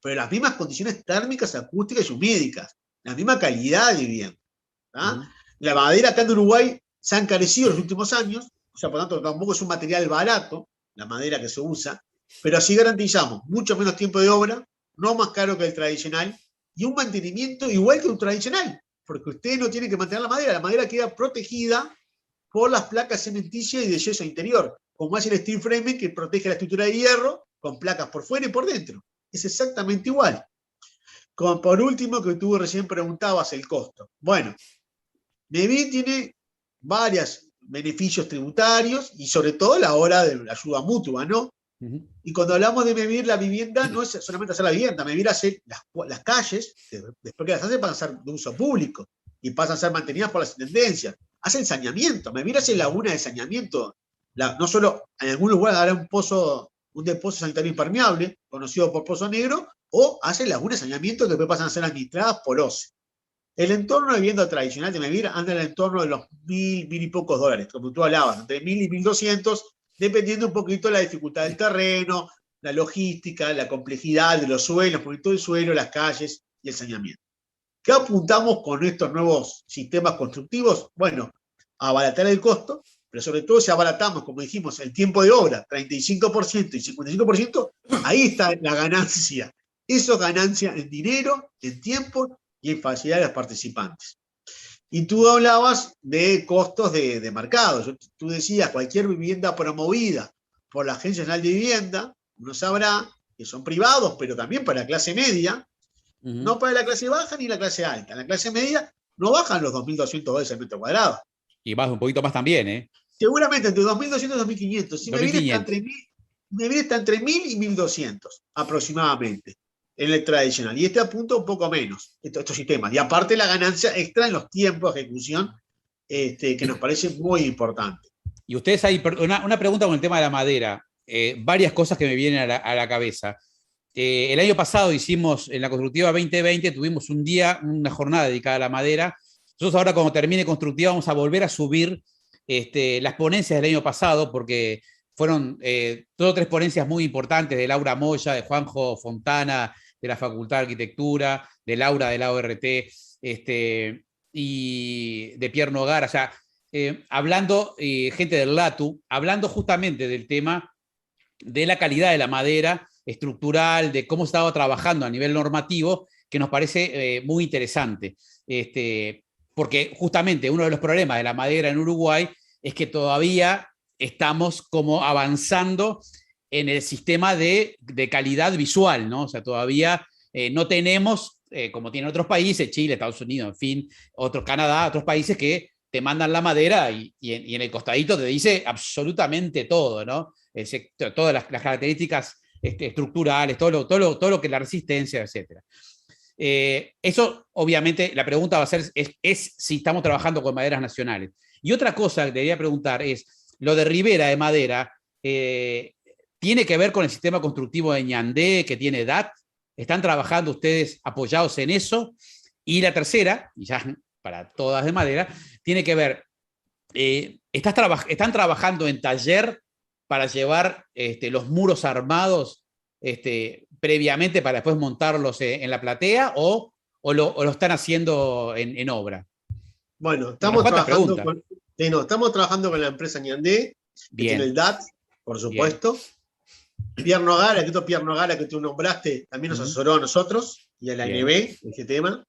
Pero las mismas condiciones térmicas, acústicas y humídicas. La misma calidad de vivienda. La madera acá en Uruguay se ha encarecido en los últimos años, o sea, por lo tanto, tampoco es un material barato, la madera que se usa, pero así garantizamos mucho menos tiempo de obra, no más caro que el tradicional, y un mantenimiento igual que un tradicional, porque usted no tiene que mantener la madera queda protegida por las placas cementicias y de yeso interior, como hace el steel framing que protege la estructura de hierro con placas por fuera y por dentro. Es exactamente igual. Como por último, que tú recién preguntabas el costo. Bueno, Mevir tiene varios beneficios tributarios y sobre todo la hora de la ayuda mutua, ¿no? Y cuando hablamos de Mevir, la vivienda no es solamente hacer la vivienda, Mevir hace las calles, después que las hace pasan a ser de uso público y pasan a ser mantenidas por las intendencias. Hace el saneamiento, Mevir hace laguna de saneamiento. No solo en algún lugar hará un depósito sanitario impermeable, conocido por Pozo Negro, o hace lagunas de saneamiento que después pasan a ser administradas por OCE. El entorno de vivienda tradicional de Mevir anda en el entorno de los $1.000 y pocos dólares, como tú hablabas, entre 1.000 y 1.200, dependiendo un poquito de la dificultad del terreno, la logística, la complejidad de los suelos, el movimiento del suelo, las calles y el saneamiento. ¿Qué apuntamos con estos nuevos sistemas constructivos? Bueno, a abaratar el costo, pero sobre todo si abaratamos, como dijimos, el tiempo de obra, 35% y 55%, ahí está la ganancia. Eso es ganancia en dinero, en tiempo y en facilidad de los participantes. Y tú hablabas de costos de mercado. Tú decías, cualquier vivienda promovida por la Agencia Nacional de Vivienda, uno sabrá que son privados, pero también para la clase media, no para la clase baja ni la clase alta. En la clase media no bajan los 2.200 dólares al metro cuadrado. Y más, un poquito más también, ¿eh? Seguramente entre 2.200 y 2.500. Si 2.500. me viene está entre 1.000 y 1.200 aproximadamente en el tradicional. Y este apunta un poco menos, estos sistemas. Y aparte la ganancia extra en los tiempos de ejecución, que nos parece muy importante. Y ustedes hay, una pregunta con el tema de la madera. Varias cosas que me vienen a la cabeza. El año pasado hicimos, en la Constructiva 2020, tuvimos un día, una jornada dedicada a la madera. Nosotros ahora, cuando termine Constructiva, vamos a volver a subir las ponencias del año pasado, porque fueron 2 o 3 ponencias muy importantes de Laura Moya, de Juanjo Fontana, de la Facultad de Arquitectura, de Laura de la ORT, y de Pierre Nogar, o sea, hablando, gente del LATU, hablando justamente del tema de la calidad de la madera estructural, de cómo estaba trabajando a nivel normativo, que nos parece muy interesante. Porque justamente uno de los problemas de la madera en Uruguay es que todavía estamos como avanzando en el sistema de calidad visual, ¿no? O sea, todavía no tenemos, como tienen otros países, Chile, Estados Unidos, en fin, Canadá, otros países que te mandan la madera y en el costadito te dice absolutamente todo, ¿no? Todas las características estructurales, todo lo que la resistencia, etc. Eso, obviamente, la pregunta va a ser es si estamos trabajando con maderas nacionales. Y otra cosa que debería preguntar es, lo de Ribera de Madera, ¿tiene que ver con el sistema constructivo de Ñandé que tiene DAT? ¿Están trabajando ustedes apoyados en eso? Y la tercera, y ya para todas de madera, tiene que ver, ¿están trabajando en taller para llevar los muros armados previamente para después montarlos en la platea o lo están haciendo en obra? Bueno, estamos trabajando con la empresa Ñandé, que tiene el DAT, por supuesto. Pierre Nogara, que tú nombraste, también nos asesoró a nosotros y a la ANB en este tema.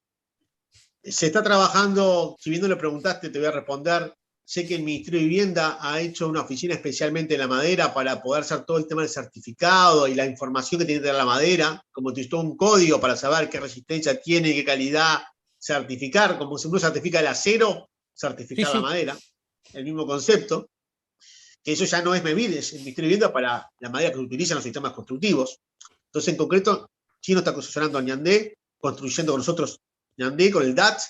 Se está trabajando, si bien no le preguntaste, te voy a responder. Sé que el Ministerio de Vivienda ha hecho una oficina especialmente en la madera para poder hacer todo el tema del certificado y la información que tiene que tener la madera, como te todo un código para saber qué resistencia tiene, qué calidad certificar, como si uno certifica el acero, certificar la madera, el mismo concepto, que eso ya no es MEVID, es el Ministerio de Vivienda para la madera que se utiliza en los sistemas constructivos. Entonces, en concreto, Chino está asesorando a Ñandé, construyendo con nosotros Ñandé, con el DAT,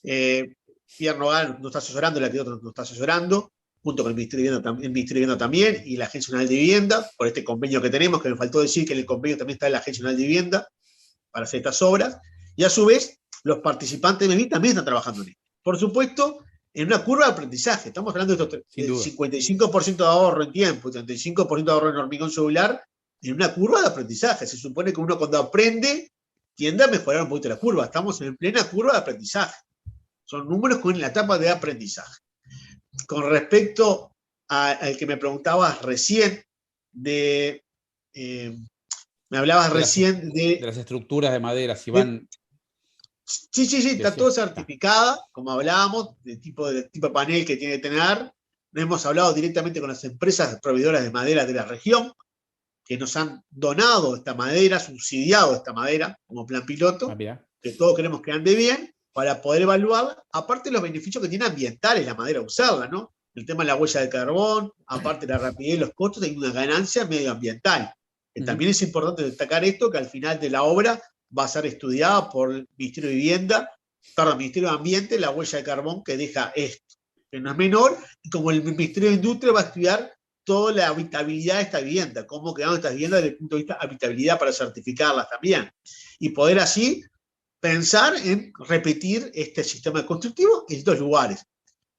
Pierre Nogal nos está asesorando, el arquitecto nos está asesorando, junto con el Ministerio de Vivienda también, y la Agencia Nacional de Vivienda, por este convenio que tenemos, que me faltó decir que en el convenio también está la Agencia Nacional de Vivienda, para hacer estas obras, y a su vez, los participantes de MEVID también están trabajando en esto. Por supuesto, en una curva de aprendizaje, estamos hablando de estos 55% de ahorro en tiempo, 35% de ahorro en hormigón celular, en una curva de aprendizaje. Se supone que uno cuando aprende tiende a mejorar un poquito la curva. Estamos en plena curva de aprendizaje. Son números con la etapa de aprendizaje. Con respecto al que me preguntabas recién, me hablabas recién de las estructuras de madera, si van... Sí, está todo certificada, como hablábamos, de tipo panel que tiene que tener. Hemos hablado directamente con las empresas proveedoras de madera de la región, que nos han donado esta madera, subsidiado esta madera como plan piloto, que todos queremos que ande bien, para poder evaluar, aparte de los beneficios que tiene ambientales la madera usarla, ¿no? El tema de la huella de carbón, aparte de la rapidez y los costos, hay una ganancia medioambiental. También es importante destacar esto, que al final de la obra va a ser estudiada por el Ministerio de Ministerio de Ambiente, la huella de carbón que deja esto, que no es menor, y como el Ministerio de Industria va a estudiar toda la habitabilidad de esta vivienda, cómo quedaron estas viviendas desde el punto de vista de habitabilidad para certificarlas también, y poder así pensar en repetir este sistema constructivo en estos lugares,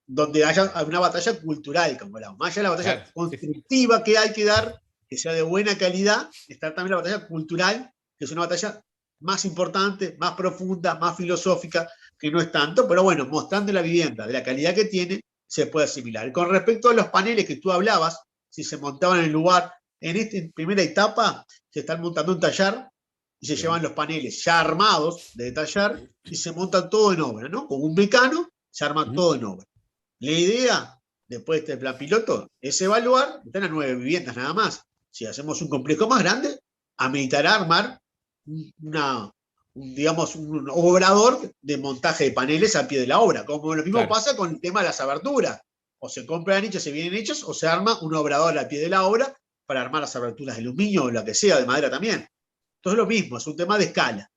donde haya una batalla cultural, como la más allá de la batalla constructiva que hay que dar, que sea de buena calidad, está también la batalla cultural, que es una batalla más importante, más profunda, más filosófica, que no es tanto, pero bueno, mostrando la vivienda, de la calidad que tiene, se puede asimilar. Con respecto a los paneles que tú hablabas, si se montaban en el lugar, en esta primera etapa se están montando un taller y se llevan los paneles ya armados de taller y se montan todo en obra, ¿no? Con un mecano se arma todo en obra. La idea después de este plan piloto, es evaluar, están las 9 viviendas nada más. Si hacemos un complejo más grande, ameritará armar digamos, un obrador de montaje de paneles a pie de la obra. Como lo mismo pasa con el tema de las aberturas. O se compran hechos, se vienen hechos, o se arma un obrador a pie de la obra para armar las aberturas de aluminio o lo que sea, de madera también. Entonces lo mismo, es un tema de escala.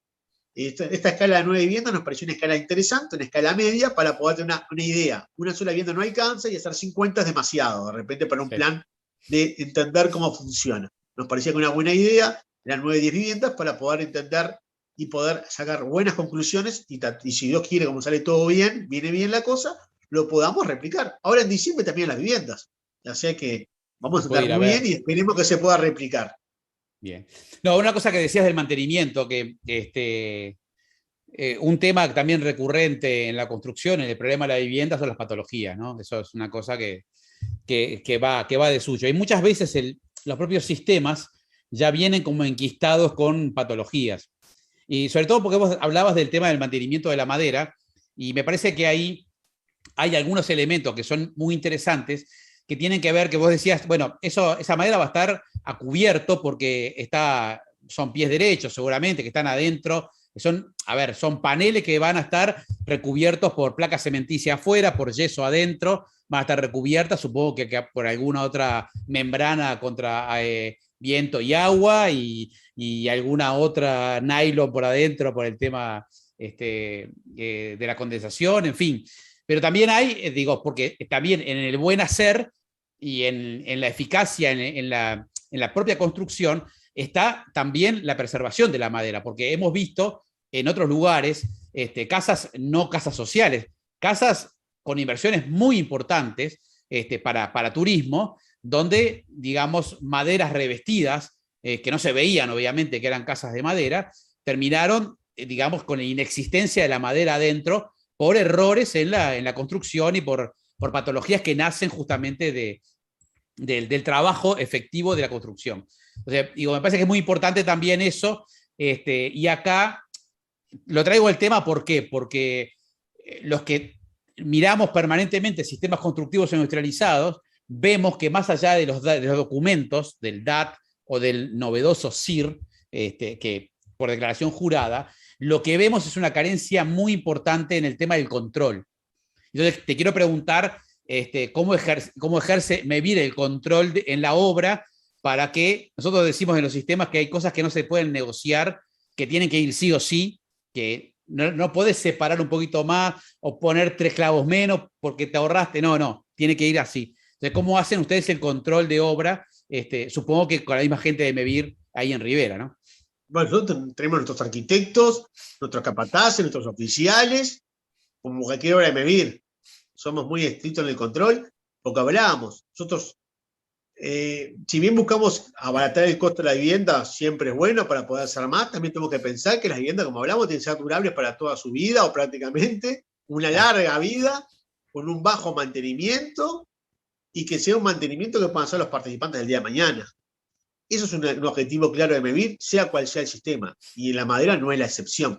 Esta escala de 9 viviendas nos pareció una escala interesante, una escala media, para poder tener una idea. Una sola vivienda no alcanza y hacer 50 es demasiado, de repente, para un plan de entender cómo funciona. Nos parecía que una buena idea eran 9 o 10 viviendas para poder entender y poder sacar buenas conclusiones y si Dios quiere, como sale todo bien, viene bien la cosa, lo podamos replicar. Ahora en diciembre también las viviendas. O sea que vamos a andar muy bien y esperemos que se pueda replicar. Bien. No, una cosa que decías del mantenimiento, que un tema también recurrente en la construcción, en el problema de la vivienda, son las patologías, ¿no? Eso es una cosa que va de suyo. Y muchas veces los propios sistemas ya vienen como enquistados con patologías. Y sobre todo porque vos hablabas del tema del mantenimiento de la madera, y me parece que ahí hay algunos elementos que son muy interesantes, que tienen que ver, que vos decías, bueno, esa madera va a estar a cubierto porque son pies derechos seguramente, que están adentro, son paneles que van a estar recubiertos por placa cementicias afuera, por yeso adentro, van a estar recubiertas, supongo que por alguna otra membrana contra viento y agua, y alguna otra nylon por adentro por el tema de la condensación, en fin. Pero también hay, porque también en el buen hacer y en la eficacia, en la propia construcción, está también la preservación de la madera, porque hemos visto en otros lugares casas, no casas sociales, casas con inversiones muy importantes para turismo, donde, digamos, maderas revestidas, que no se veían obviamente que eran casas de madera, terminaron, digamos, con la inexistencia de la madera adentro por errores en la construcción y por patologías que nacen justamente del trabajo efectivo de la construcción. O sea, me parece que es muy importante también eso, y acá lo traigo el tema, ¿por qué? Porque los que miramos permanentemente sistemas constructivos industrializados, vemos que más allá de los documentos del DAT o del novedoso CIR, que por declaración jurada, lo que vemos es una carencia muy importante en el tema del control. Entonces, te quiero preguntar cómo ejerce MEVIR el control en la obra, para que nosotros decimos en los sistemas que hay cosas que no se pueden negociar, que tienen que ir sí o sí, que no podés separar un poquito más o poner 3 clavos menos porque te ahorraste, no, tiene que ir así. Entonces, ¿cómo hacen ustedes el control de obra? Supongo que con la misma gente de MEVIR ahí en Rivera, ¿no? Bueno, nosotros tenemos nuestros arquitectos, nuestros capataces, nuestros oficiales, como cualquier obra de MEVIR. Somos muy estrictos en el control, porque hablábamos. Nosotros, si bien buscamos abaratar el costo de la vivienda, siempre es bueno para poder hacer más, también tenemos que pensar que las viviendas, como hablamos, tienen que ser durables para toda su vida o prácticamente una larga vida, con un bajo mantenimiento, y que sea un mantenimiento que puedan hacer los participantes del día de mañana. Eso es un objetivo claro de MEVIR, sea cual sea el sistema, y en la madera no es la excepción.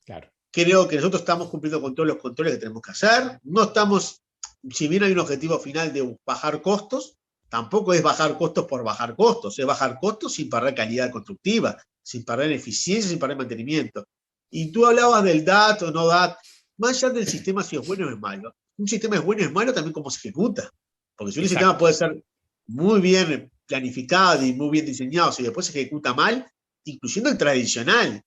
Claro. Creo que nosotros estamos cumpliendo con todos los controles que tenemos que hacer. No estamos, si bien hay un objetivo final de bajar costos, tampoco es bajar costos por bajar costos, es bajar costos sin perder calidad constructiva, sin perder eficiencia, sin perder mantenimiento. Y tú hablabas del DAT o no DAT, más allá del sistema si es bueno o es malo. Un sistema es bueno o es malo también como se ejecuta. Porque si un sistema puede ser muy bien planificado y muy bien diseñado, si después se ejecuta mal, incluyendo el tradicional.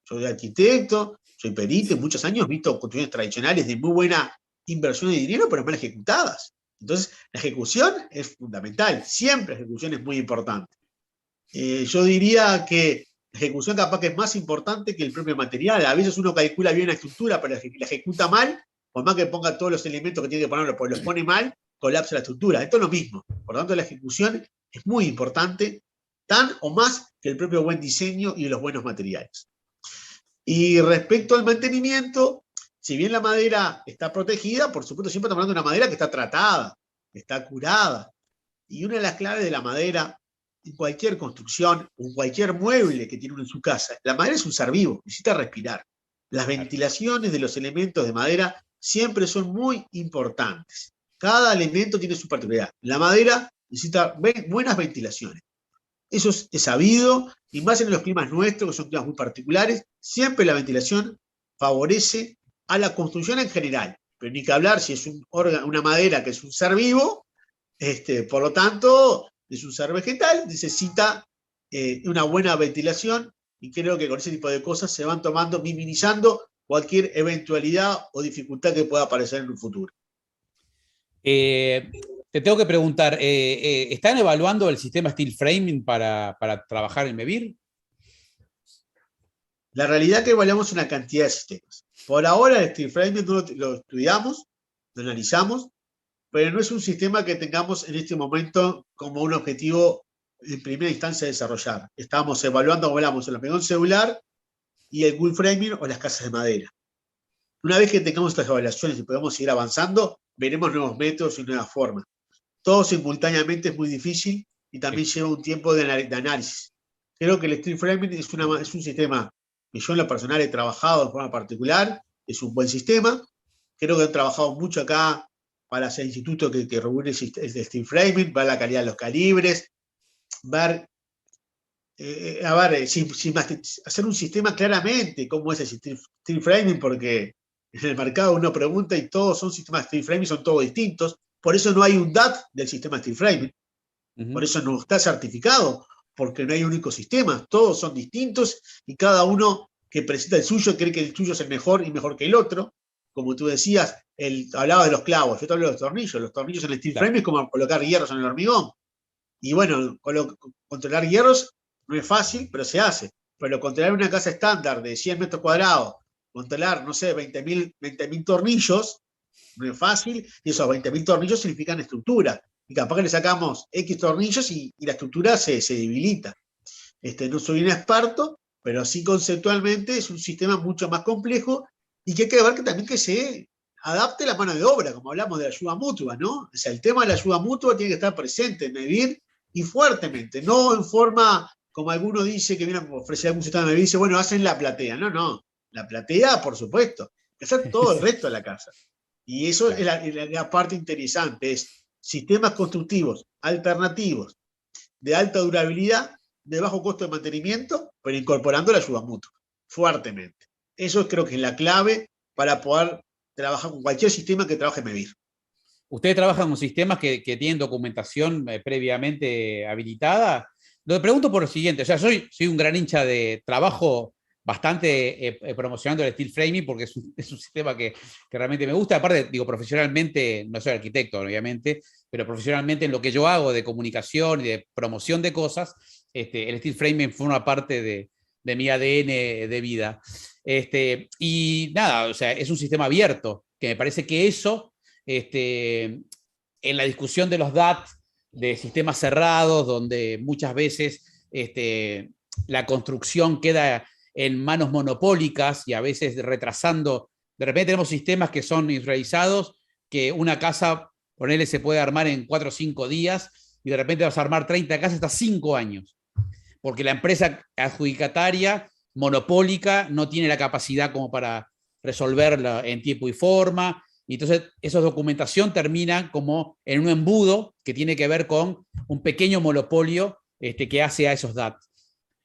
Soy arquitecto, soy perito, en muchos años he visto construcciones tradicionales de muy buena inversión de dinero, pero mal ejecutadas. Entonces, la ejecución es fundamental. Siempre la ejecución es muy importante. Yo diría que la ejecución capaz que es más importante que el propio material. A veces uno calcula bien la estructura, pero la ejecuta mal, por más que ponga todos los elementos que tiene que ponerlo, porque los pone mal, colapsa la estructura. Esto es lo mismo. Por lo tanto, la ejecución es muy importante, tan o más que el propio buen diseño y los buenos materiales. Y respecto al mantenimiento, si bien la madera está protegida, por supuesto siempre estamos hablando de una madera que está tratada, que está curada. Y una de las claves de la madera, en cualquier construcción, en cualquier mueble que tiene uno en su casa, la madera es un ser vivo, necesita respirar. Las ventilaciones de los elementos de madera siempre son muy importantes. Cada elemento tiene su particularidad. La madera necesita buenas ventilaciones. Eso es sabido, y más en los climas nuestros, que son climas muy particulares, siempre la ventilación favorece a la construcción en general. Pero ni que hablar si es una madera que es un ser vivo, por lo tanto, es un ser vegetal, necesita una buena ventilación, y creo que con ese tipo de cosas se van minimizando cualquier eventualidad o dificultad que pueda aparecer en un futuro. Te tengo que preguntar, ¿están evaluando el sistema steel framing para trabajar en MEVIR? La realidad es que evaluamos una cantidad de sistemas. Por ahora el steel framing lo estudiamos, lo analizamos, pero no es un sistema que tengamos en este momento como un objetivo en primera instancia de desarrollar. Estamos evaluando, hablamos el hormigón celular y el wood framing o las casas de madera. Una vez que tengamos estas evaluaciones y podamos seguir avanzando, veremos nuevos métodos y nuevas formas. Todo simultáneamente es muy difícil y también lleva un tiempo de análisis. Creo que el steel framing es un sistema que yo en lo personal he trabajado de forma particular, es un buen sistema. Creo que he trabajado mucho acá para hacer instituto que reúne el steel framing, ver la calidad de los calibres, ver, hacer un sistema claramente cómo es el steel framing, porque en el mercado uno pregunta y todos son sistemas steel framing, son todos distintos. Por eso no hay un DAT del sistema steel framing. Por eso no está certificado, porque no hay un único sistema. Todos son distintos y cada uno que presenta el suyo cree que el suyo es el mejor y mejor que el otro. Como tú decías, hablabas de los clavos, yo te hablo de los tornillos. Los tornillos en el steel framing es como colocar hierros en el hormigón. Y bueno, controlar hierros no es fácil, pero se hace. Pero controlar una casa estándar de 100 metros cuadrados, controlar, no sé, 20.000 tornillos, no es fácil, y esos 20.000 tornillos significan estructura. Y capaz que le sacamos X tornillos y la estructura se debilita. No soy un experto, pero sí conceptualmente es un sistema mucho más complejo y que hay que ver que también que se adapte la mano de obra, como hablamos de la ayuda mutua, ¿no? O sea, el tema de la ayuda mutua tiene que estar presente en MEVIR y fuertemente, no en forma, como alguno dice, que viene a ofrecer algún sistema de MEVIR y dice, bueno, hacen la platea. No, la platea, por supuesto, hay que hacer todo el resto de la casa. Y eso es la parte interesante, es sistemas constructivos alternativos de alta durabilidad, de bajo costo de mantenimiento, pero incorporando la ayuda mutua, fuertemente. Eso creo que es la clave para poder trabajar con cualquier sistema que trabaje en MEVIR. ¿Ustedes trabajan con sistemas que tienen documentación previamente habilitada? Lo pregunto por lo siguiente, o sea, soy un gran hincha de trabajo bastante promocionando el steel framing porque es un sistema que realmente me gusta. Aparte, digo, profesionalmente, no soy arquitecto, obviamente, pero profesionalmente en lo que yo hago de comunicación y de promoción de cosas, el steel framing fue una parte de mi ADN de vida. Y nada, o sea, es un sistema abierto, que me parece que eso, en la discusión de los DAT, de sistemas cerrados, donde muchas veces la construcción queda en manos monopólicas y a veces retrasando. De repente tenemos sistemas que son industrializados, que una casa, ponele, se puede armar en 4 o 5 días y de repente vas a armar 30 casas hasta 5 años. Porque la empresa adjudicataria, monopólica, no tiene la capacidad como para resolverla en tiempo y forma. Y entonces esa documentación termina como en un embudo que tiene que ver con un pequeño monopolio que hace a esos DAT.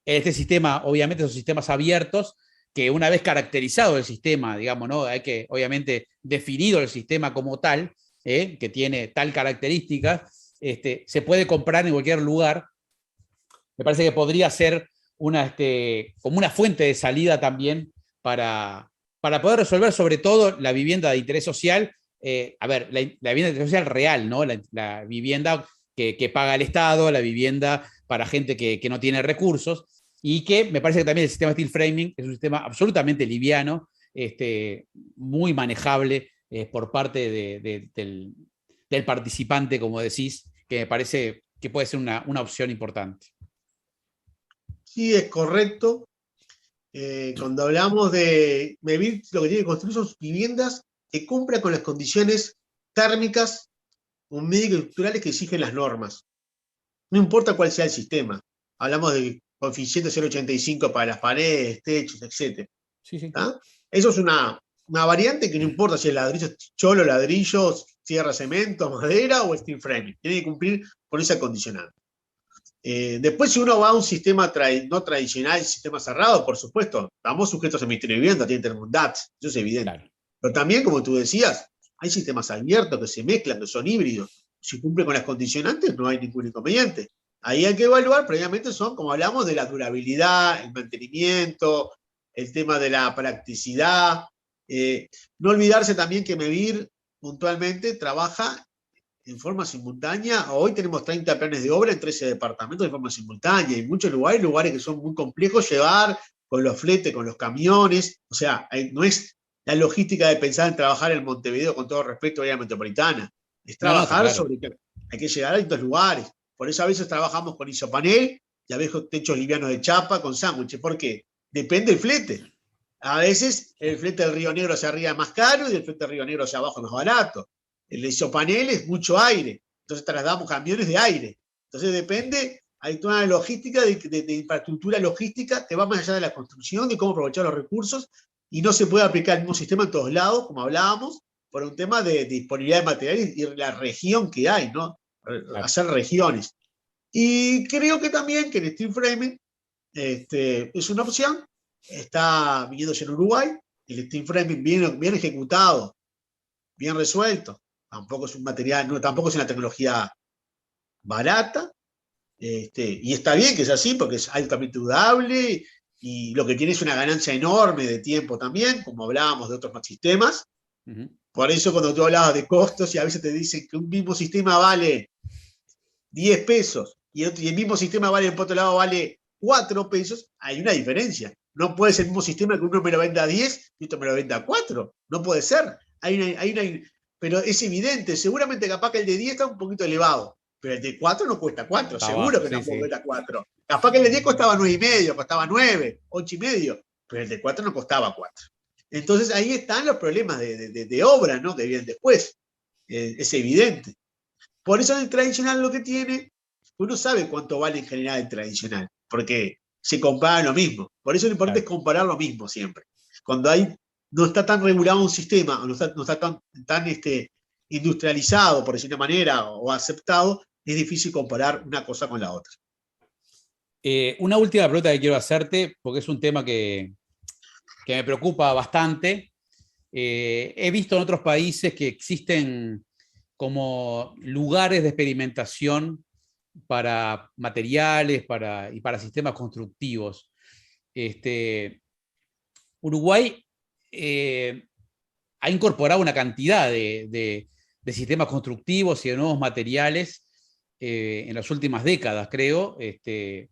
Este sistema, obviamente, son sistemas abiertos que una vez caracterizado el sistema, digamos, ¿no? Hay que, obviamente, definido el sistema como tal, que tiene tal característica, se puede comprar en cualquier lugar. Me parece que podría ser como una fuente de salida también para poder resolver sobre todo la vivienda de interés social, la vivienda de interés social real, ¿no? La vivienda que paga el Estado, la vivienda para gente que no tiene recursos, y que me parece que también el sistema steel framing es un sistema absolutamente liviano, muy manejable por parte del participante, como decís, que me parece que puede ser una opción importante. Sí, es correcto. Cuando hablamos de MEVIR, lo que tiene que construir son viviendas que cumplan con las condiciones térmicas o médico-estructurales que exigen las normas. No importa cuál sea el sistema. Hablamos de coeficiente 0,85 para las paredes, techos, etc. Sí. Eso es una variante que no importa si es ladrillos, cholo, ladrillos, tierra, cemento, madera o steel framing. Tiene que cumplir con esa condicionante. Después, si uno va a un sistema no tradicional, sistema cerrado, por supuesto, estamos sujetos al Ministerio de Vivienda, tiene que tener un DAT, eso es evidente. Claro. Pero también, como tú decías, hay sistemas abiertos que se mezclan, que son híbridos. Si cumple con las condicionantes, no hay ningún inconveniente. Ahí hay que evaluar, previamente son, como hablamos, de la durabilidad, el mantenimiento, el tema de la practicidad. No olvidarse también que MEVIR puntualmente trabaja en forma simultánea. Hoy tenemos 30 planes de obra en 13 departamentos de forma simultánea. En muchos lugares que son muy complejos llevar, con los fletes, con los camiones. O sea, no es la logística de pensar en trabajar en Montevideo, con todo respeto a la metropolitana. Es trabajar sobre que hay que llegar a distintos lugares. Por eso a veces trabajamos con isopanel y a veces techos livianos de chapa con sándwiches. ¿Por qué? Depende del flete. A veces el flete del Río Negro hacia arriba es más caro y el flete del Río Negro hacia abajo es más barato. El isopanel es mucho aire, entonces trasladamos camiones de aire. Entonces depende, hay toda una logística de infraestructura logística que va más allá de la construcción, de cómo aprovechar los recursos, y no se puede aplicar el mismo sistema en todos lados, como hablábamos, por un tema de disponibilidad de materiales y la región que hay, ¿no? Hacer regiones. Y creo que también que el steel framing es una opción, está viniéndose en Uruguay, el steel framing bien ejecutado, bien resuelto. Tampoco es un material, no, tampoco es una tecnología barata, y está bien que sea así porque es altamente dudable y lo que tiene es una ganancia enorme de tiempo también, como hablábamos de otros sistemas. Por eso cuando tú hablabas de costos y a veces te dicen que un mismo sistema vale 10 pesos y el mismo sistema vale, por otro lado, vale 4 pesos, hay una diferencia. No puede ser el mismo sistema que uno me lo venda a 10 y otro me lo venda a 4. No puede ser. Pero es evidente, seguramente capaz que el de 10 está un poquito elevado, pero el de 4 no cuesta 4, seguro que no cuesta 4. Capaz que el de 10 costaba 9,5, costaba 9, 8,5, pero el de 4 no costaba 4. Entonces ahí están los problemas de obra, ¿no? Que vienen después. Es evidente. Por eso el tradicional lo que tiene, uno sabe cuánto vale en general el tradicional, porque se compara lo mismo. Por eso lo importante es comparar lo mismo siempre. Cuando no está tan regulado un sistema, no está tan industrializado, por decir una manera, o aceptado, es difícil comparar una cosa con la otra. Una última pregunta que quiero hacerte, porque es un tema que me preocupa bastante. He visto en otros países que existen como lugares de experimentación para materiales y para sistemas constructivos. Uruguay ha incorporado una cantidad de sistemas constructivos y de nuevos materiales en las últimas décadas, creo,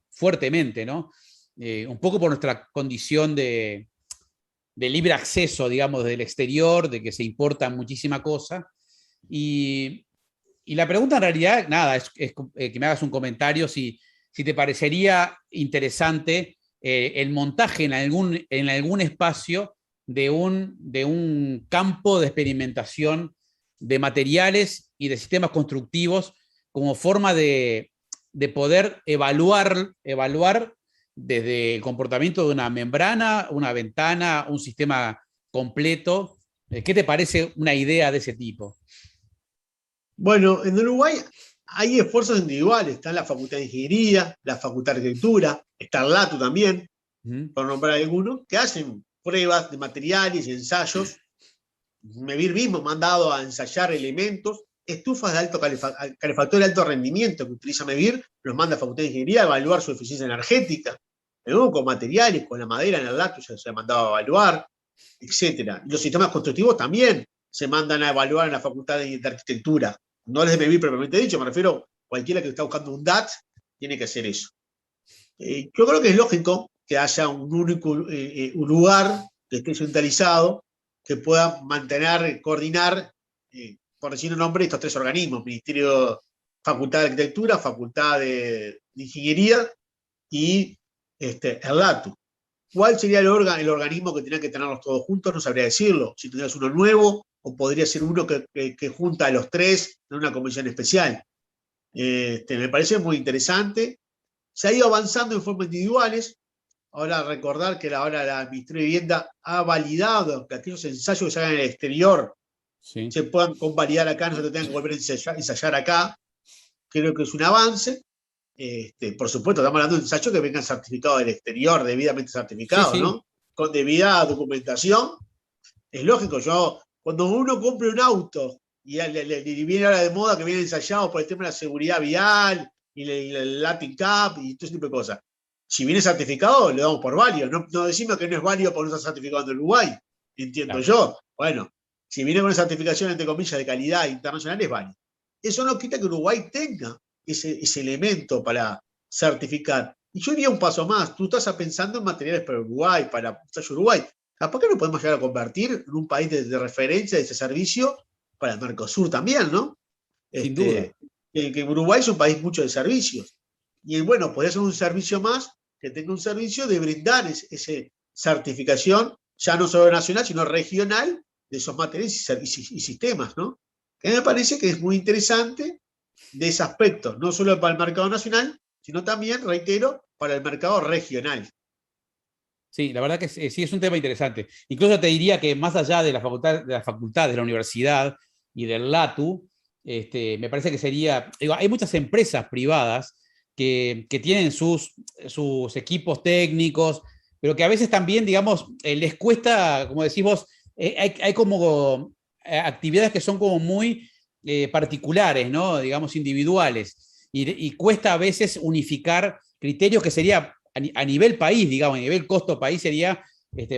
fuertemente, ¿no? Un poco por nuestra condición de libre acceso, digamos, del exterior, de que se importa muchísima cosa. Y la pregunta en realidad, nada, es que me hagas un comentario si te parecería interesante el montaje en algún espacio de un campo de experimentación de materiales y de sistemas constructivos como forma de poder evaluar desde el comportamiento de una membrana, una ventana, un sistema completo. ¿Qué te parece una idea de ese tipo? Bueno, en Uruguay hay esfuerzos individuales. Está la Facultad de Ingeniería, la Facultad de Arquitectura, está el LATU también, por nombrar algunos, que hacen pruebas de materiales y ensayos. MEVIR mismo mandado a ensayar elementos, estufas de alto calefactor de alto rendimiento que utiliza MEVIR, los manda a Facultad de Ingeniería a evaluar su eficiencia energética. Luego con materiales, con la madera en el LATU ya se ha mandado a evaluar, etc. Y los sistemas constructivos también se mandan a evaluar en la Facultad de Arquitectura. No les de MEVIR propiamente dicho, me refiero a cualquiera que está buscando un DAT, tiene que hacer eso. Yo creo que es lógico que haya un único un lugar que esté centralizado, que pueda mantener, coordinar, por decir un nombre, estos tres organismos: Ministerio, Facultad de Arquitectura, Facultad de Ingeniería y el LATU. ¿Cuál sería el organismo que tendría que tenerlos todos juntos? No sabría decirlo. Si tendrías uno nuevo, o podría ser uno que junta a los tres en una comisión especial. Me parece muy interesante. Se ha ido avanzando en formas individuales. Ahora recordar que ahora la Ministerio de Vivienda ha validado que aquellos ensayos que se hagan en el exterior Sí. se puedan convalidar acá, no se tengan que volver a ensayar acá. Creo que es un avance. Por supuesto, estamos hablando de ensayos que vengan certificados del exterior, debidamente Sí, certificados, sí, ¿no? Con debida documentación. Es lógico, cuando uno compre un auto y viene ahora de moda que viene ensayado por el tema de la seguridad vial y el Latin Cup y todo ese tipo de cosas. Si viene certificado, lo damos por válido. No decimos que no es válido por no estar certificado en Uruguay, entiendo claro. yo. Bueno, si viene con una certificación, entre comillas, de calidad internacional, es válido. Eso no quita que Uruguay tenga ese elemento para certificar. Y yo iría un paso más. Tú estás pensando en materiales para Uruguay, para Uruguay. ¿Por qué no podemos llegar a convertir en un país de referencia de ese servicio para el Mercosur también, ¿no? Sin duda. Que Uruguay es un país mucho de servicios. Y bueno, podría ser un servicio más que tenga un servicio de brindar esa certificación, ya no solo nacional, sino regional, de esos materiales y sistemas, ¿no? Que me parece que es muy interesante de ese aspecto, no solo para el mercado nacional, sino también, reitero, para el mercado regional. Sí, la verdad que sí es un tema interesante. Incluso te diría que más allá de la facultad, de la universidad y del LATU, me parece que sería, digo, hay muchas empresas privadas que tienen sus equipos técnicos, pero que a veces también, digamos, les cuesta, como decís vos, hay como actividades que son como muy particulares, ¿no? Digamos, individuales, y cuesta a veces unificar criterios que sería a nivel país, digamos, a nivel costo país sería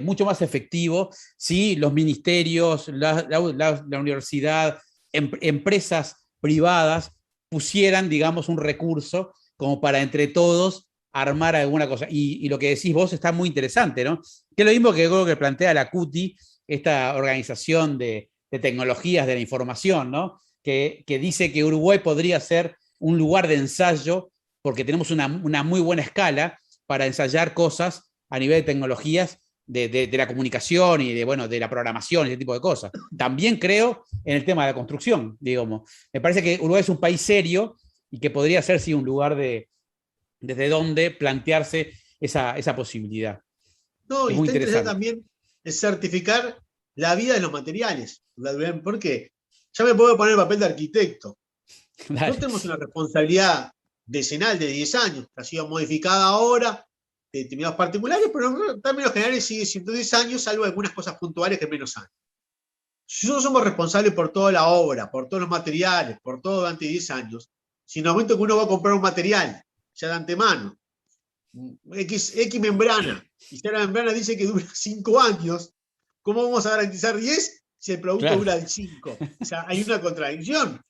mucho más efectivo si los ministerios, la universidad, empresas privadas pusieran, digamos, un recurso como para entre todos armar alguna cosa. Y lo que decís vos está muy interesante, ¿no? Que es lo mismo que creo que plantea la CUTI, esta organización de tecnologías de la información, ¿no? Que dice que Uruguay podría ser un lugar de ensayo porque tenemos una muy buena escala para ensayar cosas a nivel de tecnologías de la comunicación y de la programación y ese tipo de cosas. También creo en el tema de la construcción, digamos. Me parece que Uruguay es un país serio y que podría ser, sí, un lugar desde donde plantearse esa posibilidad. No, Es y muy está interesante interesante. también certificar la vida de los materiales. Porque ya me puedo poner el papel de arquitecto. Nosotros Dale. tenemos una responsabilidad decenal de 10 años, que ha sido modificada ahora de determinados particulares, pero en términos generales sigue siendo 10 años, salvo algunas cosas puntuales que menos años. Si nosotros somos responsables por toda la obra, por todos los materiales, por todo durante 10 años, si en el momento que uno va a comprar un material, ya de antemano, X membrana, y si la membrana dice que dura 5 años, ¿cómo vamos a garantizar 10 si el producto Claro. dura 5? O sea, hay una contradicción.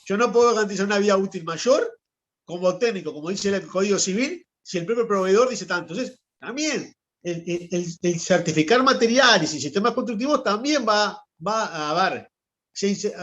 Yo no puedo garantizar una vida útil mayor como técnico, como dice el Código Civil, si el propio proveedor dice tanto. Entonces, también el certificar materiales y sistemas constructivos también va a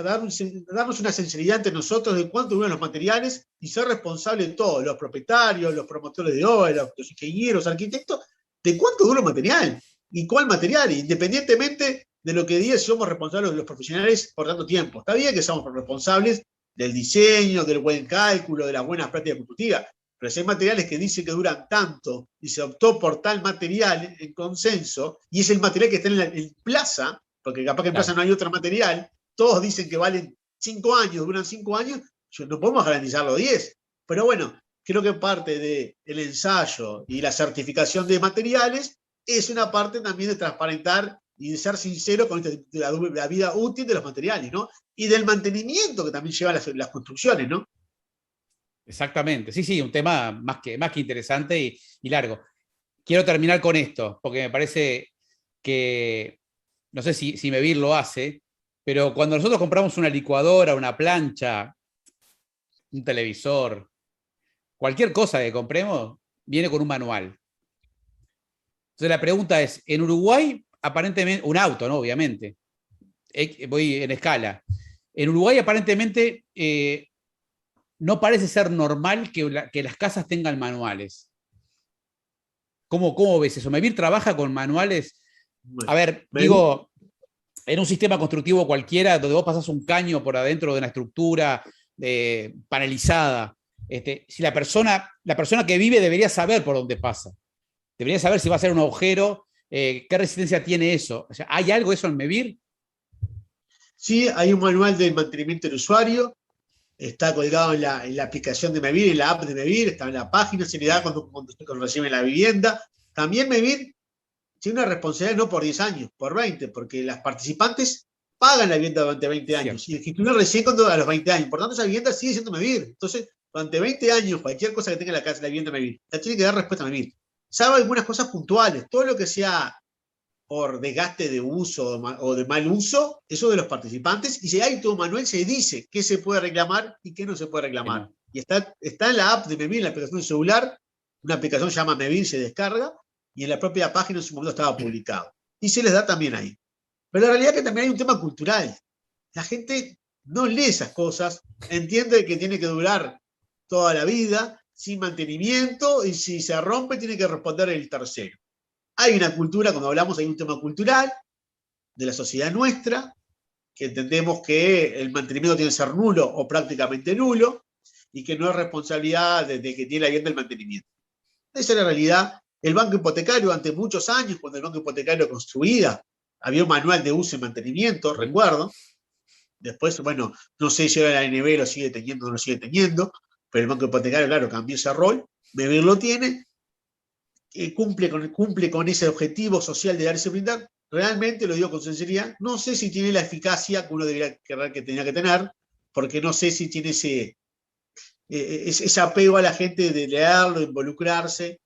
darnos una sensibilidad entre nosotros de cuánto duran los materiales y ser responsable de todos, los propietarios, los promotores de obra, los ingenieros, arquitectos, de cuánto dura el material y cuál material, independientemente de lo que diga si somos responsables los profesionales por tanto tiempo. Está bien que somos responsables del diseño, del buen cálculo, de las buenas prácticas constructivas, pero si hay materiales que dicen que duran tanto y se optó por tal material en consenso y es el material que está en plaza, porque capaz que en plaza Claro. no hay otro material, todos dicen que valen 5 años, duran 5 años, no podemos garantizarlo 10. Pero bueno, creo que parte del ensayo y la certificación de materiales es una parte también de transparentar y de ser sincero con la vida útil de los materiales, ¿no? Y del mantenimiento que también llevan las construcciones, ¿no? Exactamente. Sí, sí, un tema más que interesante y largo. Quiero terminar con esto, porque me parece que, no sé si Mevir lo hace, pero cuando nosotros compramos una licuadora, una plancha, un televisor, cualquier cosa que compremos, viene con un manual. Entonces la pregunta es, en Uruguay, aparentemente, un auto, ¿no? Obviamente, voy en escala. En Uruguay, aparentemente, no parece ser normal que las casas tengan manuales. ¿Cómo ves eso? ¿Mevir trabaja con manuales? A Bueno, ver, me gusta. digo, en un sistema constructivo cualquiera, donde vos pasás un caño por adentro de una estructura panelizada, si la persona que vive debería saber por dónde pasa, debería saber si va a ser un agujero, qué resistencia tiene eso. O sea, ¿hay algo eso en Mevir? Sí, hay un manual del mantenimiento del usuario, está colgado en la aplicación de Mevir, en la app de Mevir, está en la página, se le da cuando reciben la vivienda. También Mevir tiene una responsabilidad no por 10 años, por 20, porque las participantes pagan la vivienda durante 20 años y el titular recién a los 20 años. Por tanto, esa vivienda sigue siendo Mevir. Entonces, durante 20 años, cualquier cosa que tenga la casa, la vivienda Mevir, la tiene que dar respuesta a Mevir. Salvo algunas cosas puntuales, todo lo que sea por desgaste de uso o de mal uso, eso de los participantes, y si hay todo manual se dice qué se puede reclamar y qué no se puede reclamar. No. Y está en la app de Mevir, en la aplicación del celular, una aplicación se llama Mevir, se descarga, y en la propia página en su momento estaba publicado. Y se les da también ahí. Pero la realidad es que también hay un tema cultural. La gente no lee esas cosas, entiende que tiene que durar toda la vida, sin mantenimiento, y si se rompe tiene que responder el tercero. Hay una cultura, cuando hablamos hay un tema cultural de la sociedad nuestra, que entendemos que el mantenimiento tiene que ser nulo o prácticamente nulo, y que no es responsabilidad de que tiene la vivienda el mantenimiento. Esa es la realidad. El banco hipotecario, durante muchos años, cuando el banco hipotecario construía, había un manual de uso y mantenimiento, recuerdo. Después, bueno, no sé si ahora la ANB lo sigue teniendo o no lo sigue teniendo, pero el banco hipotecario, claro, cambió ese rol. Mevir lo tiene, cumple con ese objetivo social de dar ese brindar. Realmente, lo digo con sinceridad, no sé si tiene la eficacia que uno debería querer que tenía que tener, porque no sé si tiene ese apego a la gente de leerlo, de involucrarse.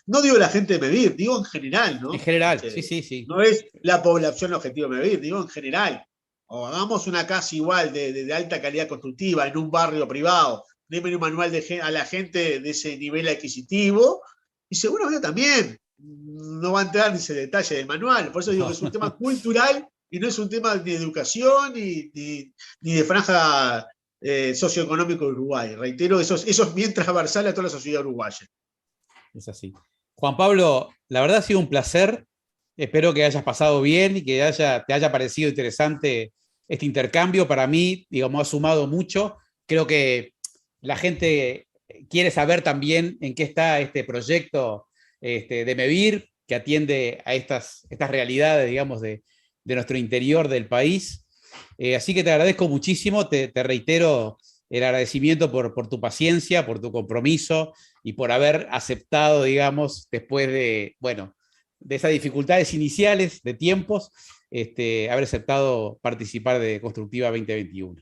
No digo la gente de Mevir, digo en general, ¿no? En general, sí. No es la población objetivo de Mevir, digo en general. O hagamos una casa igual de alta calidad constructiva en un barrio privado, denme un manual a la gente de ese nivel adquisitivo, y seguramente también no va a entrar en ese detalle del manual. Por eso digo que es un tema cultural y no es un tema de educación ni de franja socioeconómico de Uruguay. Reitero, eso es bien transversal a toda la sociedad uruguaya. Es así. Juan Pablo, la verdad ha sido un placer. Espero que hayas pasado bien y que te haya parecido interesante este intercambio. Para mí, digamos, ha sumado mucho. Creo que la gente quiere saber también en qué está este proyecto de Mevir, que atiende a estas realidades, digamos, de nuestro interior del país. Así que te agradezco muchísimo, te reitero el agradecimiento por tu paciencia, por tu compromiso y por haber aceptado, digamos, después de esas dificultades iniciales de tiempos, haber aceptado participar de Constructiva 2021.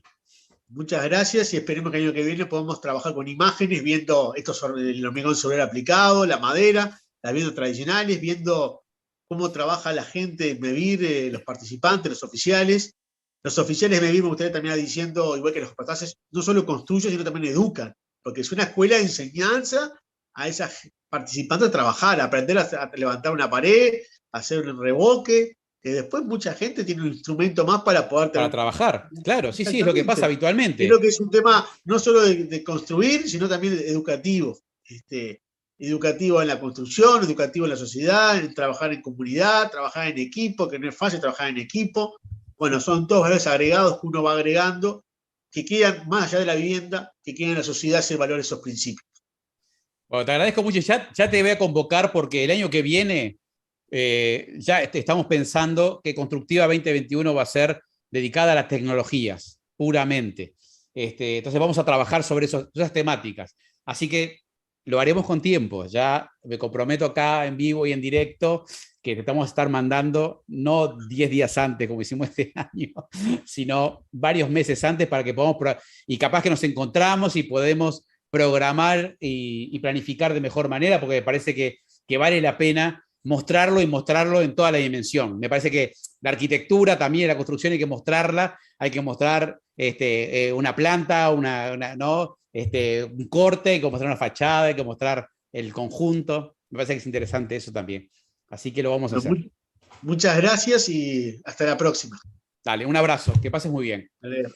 Muchas gracias y esperemos que el año que viene podamos trabajar con imágenes, viendo el hormigón solar aplicado, la madera, las viviendas tradicionales, viendo cómo trabaja la gente en Mevir, los participantes, los oficiales. Los oficiales de Mevir, me gustaría terminar diciendo, igual que los capataces, no solo construyen, sino también educan, porque es una escuela de enseñanza a esas participantes a trabajar, a aprender a levantar una pared, a hacer un revoque, que después mucha gente tiene un instrumento más para poder trabajar. Claro, sí, es lo que pasa habitualmente. Creo que es un tema no solo de construir, sino también educativo. Educativo en la construcción, educativo en la sociedad, en trabajar en comunidad, trabajar en equipo, que no es fácil trabajar en equipo. Bueno, son todos valores agregados que uno va agregando, que quedan más allá de la vivienda, que quedan en la sociedad ese valor, esos principios. Bueno, te agradezco mucho. Ya te voy a convocar porque el año que viene ya estamos pensando que Constructiva 2021 va a ser dedicada a las tecnologías, puramente. Entonces vamos a trabajar sobre esas temáticas. Así que lo haremos con tiempo. Ya me comprometo acá en vivo y en directo que te vamos a estar mandando no 10 días antes, como hicimos este año, sino varios meses antes para que podamos, y capaz que nos encontramos y podemos programar y planificar de mejor manera, porque me parece que vale la pena mostrarlo y mostrarlo en toda la dimensión. Me parece que la arquitectura también, la construcción hay que mostrarla, hay que mostrar una planta, ¿no? Un corte, hay que mostrar una fachada, hay que mostrar el conjunto. Me parece que es interesante eso también. Así que lo vamos a hacer. Muchas gracias y hasta la próxima. Dale, un abrazo, que pases muy bien. Dale.